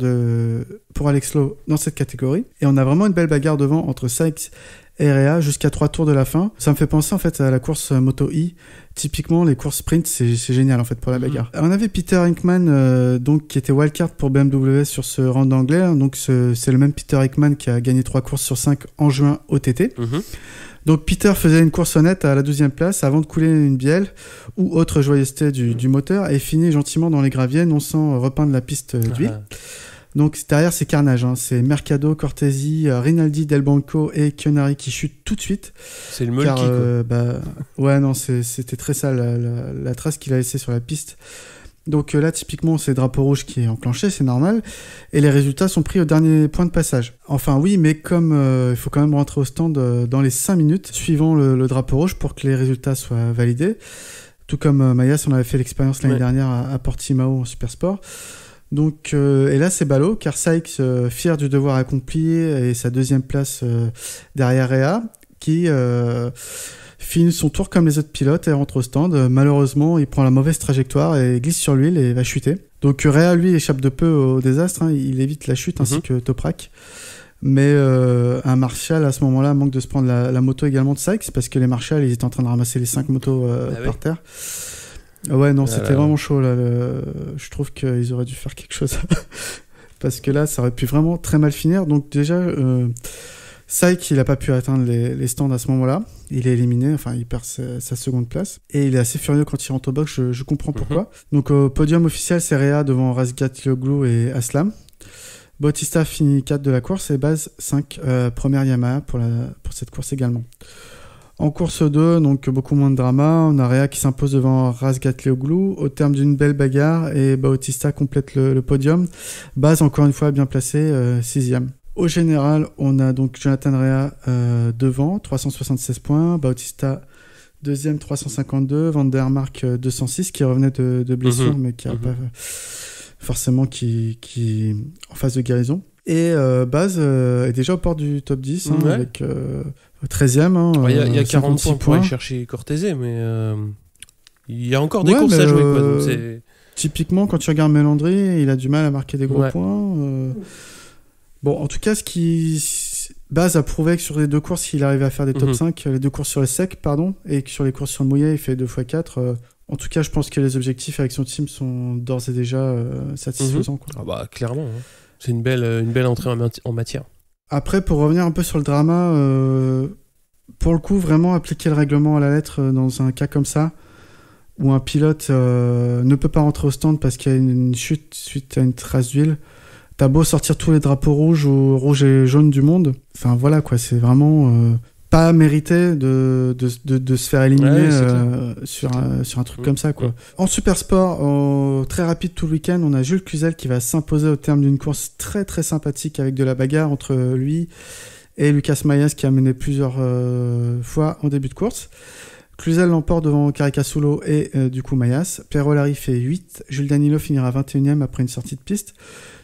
[SPEAKER 5] pour Alex Lowe dans cette catégorie. Et on a vraiment une belle bagarre devant entre Sykes et Rea jusqu'à 3 tours de la fin. Ça me fait penser en fait à la course Moto E. Typiquement, les courses sprint, c'est génial en fait pour la bagarre. On avait Peter Hickman donc qui était wildcard pour BMW sur ce round anglais. Donc c'est le même Peter Hickman qui a gagné 3 courses sur 5 en juin au TT. Donc Peter faisait une course honnête à la 12e place avant de couler une bielle ou autre joyeuseté du moteur et finit gentiment dans les graviers, non sans repeindre la piste d'huile. Donc derrière c'est carnage, hein. C'est Mercado, Cortesi, Rinaldi, Del Banco et Kionari qui chutent tout de suite.
[SPEAKER 4] C'est le molki quoi.
[SPEAKER 5] Ouais non, c'était très sale la trace qu'il a laissée sur la piste. Donc là, typiquement, c'est drapeau rouge qui est enclenché, c'est normal. Et les résultats sont pris au dernier point de passage. Enfin, oui, mais comme il faut quand même rentrer au stand dans les 5 minutes suivant le drapeau rouge pour que les résultats soient validés. Tout comme Mayas, on avait fait l'expérience l'année dernière à Portimao en Supersport. Donc, et là, c'est ballot, car Sykes, fier du devoir accompli, et sa 2e place derrière Rea, qui... finit son tour comme les autres pilotes et rentre au stand. Malheureusement, il prend la mauvaise trajectoire et glisse sur l'huile et va chuter. Donc Rea, lui, échappe de peu au désastre. Hein. Il évite la chute ainsi que Toprak. Mais un Marshall, à ce moment-là, manque de se prendre la moto également de Sykes parce que les Marshall, ils étaient en train de ramasser les 5 motos par terre. Ouais, non, c'était vraiment chaud. Là. Je trouve qu'ils auraient dû faire quelque chose. Parce que là, ça aurait pu vraiment très mal finir. Donc déjà... Sykes, il n'a pas pu atteindre les stands à ce moment-là. Il est éliminé, enfin, il perd sa seconde place. Et il est assez furieux quand il rentre au box, je comprends pourquoi. Donc, au podium officiel, c'est Rea devant Razgatlioglu et Aslam. Bautista finit 4 de la course et Baz 5, première Yamaha pour cette course également. En course 2, donc beaucoup moins de drama. On a Rea qui s'impose devant Razgatlioglu au terme d'une belle bagarre et Bautista complète le podium. Baz, encore une fois, bien placé, 6e. Au général, on a donc Jonathan Rea devant, 376 points, Bautista 2e, 352, Van der Mark 206 qui revenait de blessure mais qui a pas forcément qui en phase de guérison. Et Baz est déjà aux portes du top 10 avec 13e.
[SPEAKER 4] Il y a 40 points pour aller chercher Cortese, mais il y a encore des courses à jouer. Quoi, donc c'est...
[SPEAKER 5] Typiquement, quand tu regardes Mélandry, il a du mal à marquer des gros points. Bon, en tout cas, Baz a prouvé que sur les deux courses, il arrivait à faire des top 5, les deux courses sur le sec, et que sur les courses sur le mouillé, il fait 2x4. En tout cas, je pense que les objectifs avec son team sont d'ores et déjà satisfaisants. Quoi.
[SPEAKER 4] Ah bah, clairement. Hein. C'est une belle entrée en matière.
[SPEAKER 5] Après, pour revenir un peu sur le drama, pour le coup, vraiment appliquer le règlement à la lettre dans un cas comme ça, où un pilote ne peut pas rentrer au stand parce qu'il y a une chute suite à une trace d'huile. T'as beau sortir tous les drapeaux rouges ou rouges et jaunes du monde. Enfin voilà quoi, c'est vraiment pas mérité de se faire éliminer sur un truc comme ça quoi. En super sport, très rapide tout le week-end, on a Jules Cluzel qui va s'imposer au terme d'une course très très sympathique avec de la bagarre entre lui et Lucas Mayas qui a mené plusieurs fois en début de course. Cluzel l'emporte devant Caricasulo et du coup Mayas. Pierre Olari fait 8. Jules Danilo finira 21e après une sortie de piste.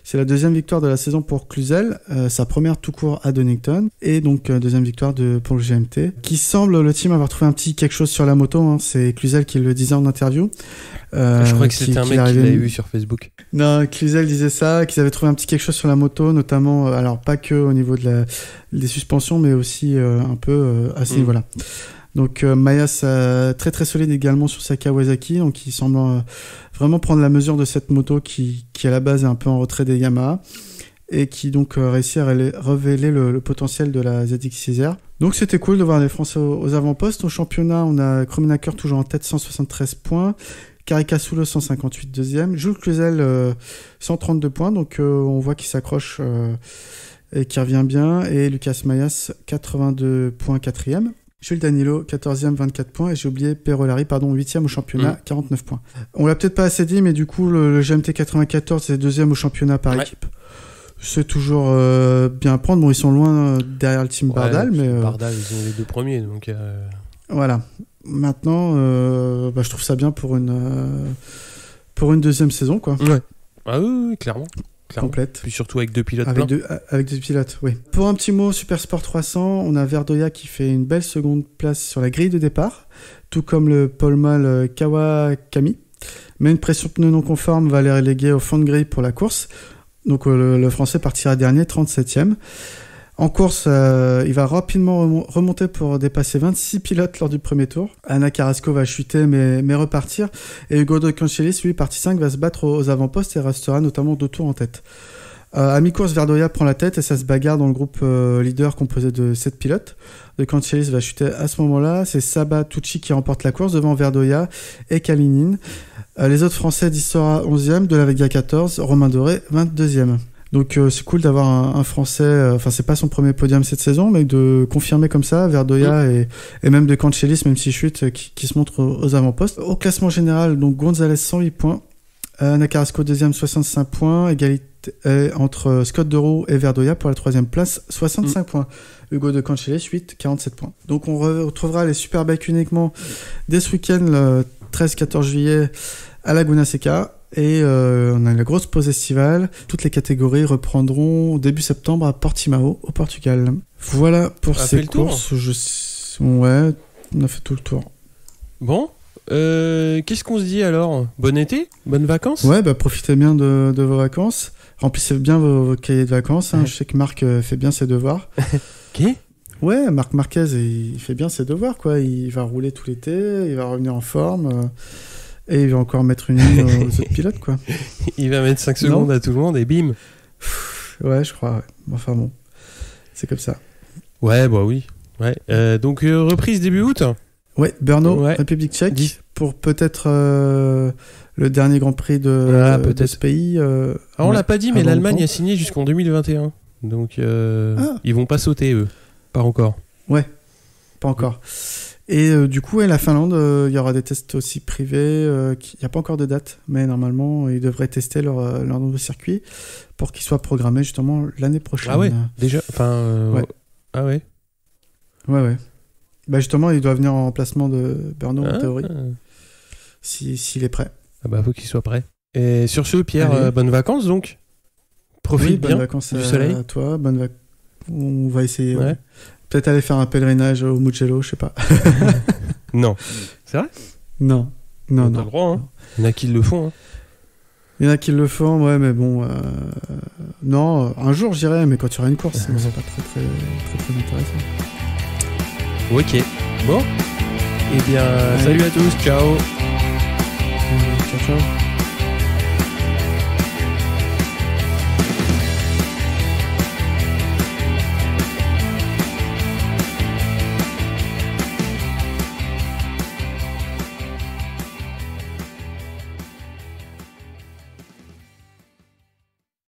[SPEAKER 5] C'est la deuxième victoire de la saison pour Cluzel, sa première tout court à Donington, et donc deuxième victoire pour le GMT, qui semble le team avoir trouvé un petit quelque chose sur la moto, hein. C'est Cluzel qui le disait en interview.
[SPEAKER 4] Je crois que c'était un mec qui l'avait vu sur Facebook.
[SPEAKER 5] Non, Cluzel disait ça, qu'ils avaient trouvé un petit quelque chose sur la moto, notamment, alors pas que au niveau des suspensions, mais aussi un peu à ce niveau-là. Donc Mayas très très solide également sur sa Kawasaki, donc il semble vraiment prendre la mesure de cette moto qui à la base est un peu en retrait des Yamaha et qui donc réussit à révéler le potentiel de la ZX6R. Donc c'était cool de voir les Français aux avant-postes. Au championnat, on a Kromenacker toujours en tête, 173 points. Caricasulo 158 deuxième. Jules Cluzel 132 points, donc on voit qu'il s'accroche et qu'il revient bien. Et Lucas Mayas 82 points quatrième. Jules Danilo, 14e, 24 points. Et j'ai oublié Perolari, 8e au championnat, 49 points. On l'a peut-être pas assez dit, mais du coup, le GMT 94, c'est 2e au championnat par équipe. C'est toujours bien à prendre. Bon, ils sont loin derrière le team Bardal, mais...
[SPEAKER 4] Bardal, ils ont les deux premiers, donc...
[SPEAKER 5] Voilà. Maintenant, je trouve ça bien pour une deuxième saison, quoi.
[SPEAKER 4] Ouais. Ah oui, clairement.
[SPEAKER 5] Complète.
[SPEAKER 4] Puis surtout avec deux pilotes
[SPEAKER 5] avec deux pilotes, oui. Pour un petit mot, Super Sport 300, on a Verdoya qui fait une belle seconde place sur la grille de départ, tout comme le pole mâle Kawakami. Mais une pression pneu non conforme va les reléguer au fond de grille pour la course. Donc le Français partira dernier, 37e. En course, il va rapidement remonter pour dépasser 26 pilotes lors du premier tour. Anna Carrasco va chuter mais repartir. Et Hugo de Cancellis, lui, partie 5, va se battre aux avant-postes et restera notamment 2 tours en tête. À mi-course, Verdoya prend la tête et ça se bagarre dans le groupe leader composé de 7 pilotes. De Cancellis va chuter à ce moment-là. C'est Saba Tucci qui remporte la course devant Verdoya et Kalinin. Les autres Français, Dissora 11e, De La Vega 14, Romain Doré 22e. Donc c'est cool d'avoir un Français, c'est pas son premier podium cette saison, mais de confirmer comme ça Verdoya et même de Cancellis, même s'il chute, qui se montre aux avant-postes. Au classement général, donc Gonzalez 108 points, Ana Carrasco 2e 65 points, égalité entre Scott Deroux et Verdoya pour la 3e place, 65 points. Hugo de Cancellis 8, 47 points. Donc on retrouvera les Superbikes uniquement dès ce week-end, le 13-14 juillet à Laguna Seca. Et on a la grosse pause estivale. Toutes les catégories reprendront début septembre à Portimao, au Portugal. Voilà pour ces courses. Ouais, on a fait tout le tour.
[SPEAKER 4] Bon, qu'est-ce qu'on se dit alors ? Bon été ? Bonnes vacances ?
[SPEAKER 5] Ouais, profitez bien de vos vacances. Remplissez bien vos cahiers de vacances. Hein. Je sais que Marc fait bien ses devoirs.
[SPEAKER 4] Qui ?
[SPEAKER 5] Ouais, Marc Marquez, il fait bien ses devoirs, quoi. Il va rouler tout l'été, il va revenir en forme... Et il va encore mettre une ligne aux autres pilotes, quoi.
[SPEAKER 4] Il va mettre 5 secondes à tout le monde et bim.
[SPEAKER 5] Ouais, je crois. Ouais. Enfin bon, c'est comme ça.
[SPEAKER 4] Ouais, oui. Ouais. Donc reprise début août.
[SPEAKER 5] Ouais, Brno, République tchèque, pour peut-être le dernier Grand Prix de ce pays.
[SPEAKER 4] On l'a pas dit, mais l'Allemagne a signé jusqu'en 2021. Donc ils vont pas sauter, eux. Pas encore.
[SPEAKER 5] Ouais, pas encore. Et du coup, la Finlande, il y aura des tests aussi privés. Il n'y a pas encore de date, mais normalement, ils devraient tester leur nouveau circuit pour qu'il soit programmé justement l'année prochaine.
[SPEAKER 4] Ah ouais, déjà. Ouais. Ah ouais.
[SPEAKER 5] Ouais. Justement, il doit venir en remplacement de Brno en théorie, s'il est prêt.
[SPEAKER 4] Faut qu'il soit prêt. Et sur ce, Pierre, bonnes vacances donc. Profite
[SPEAKER 5] bonnes
[SPEAKER 4] bien
[SPEAKER 5] vacances
[SPEAKER 4] du soleil.
[SPEAKER 5] à toi. On va essayer.
[SPEAKER 4] Ouais.
[SPEAKER 5] Peut-être aller faire un pèlerinage au Mugello, je sais pas.
[SPEAKER 4] Non. C'est vrai?
[SPEAKER 5] Non.
[SPEAKER 4] T'as le droit, hein. Il y en a qui le font, hein.
[SPEAKER 5] Il y en a qui le font, ouais, mais bon. Non, un jour j'irai, mais quand tu auras une course, sinon c'est pas très intéressant.
[SPEAKER 4] Ok. Bon. Eh bien, salut à tous. Ciao.
[SPEAKER 5] Ciao.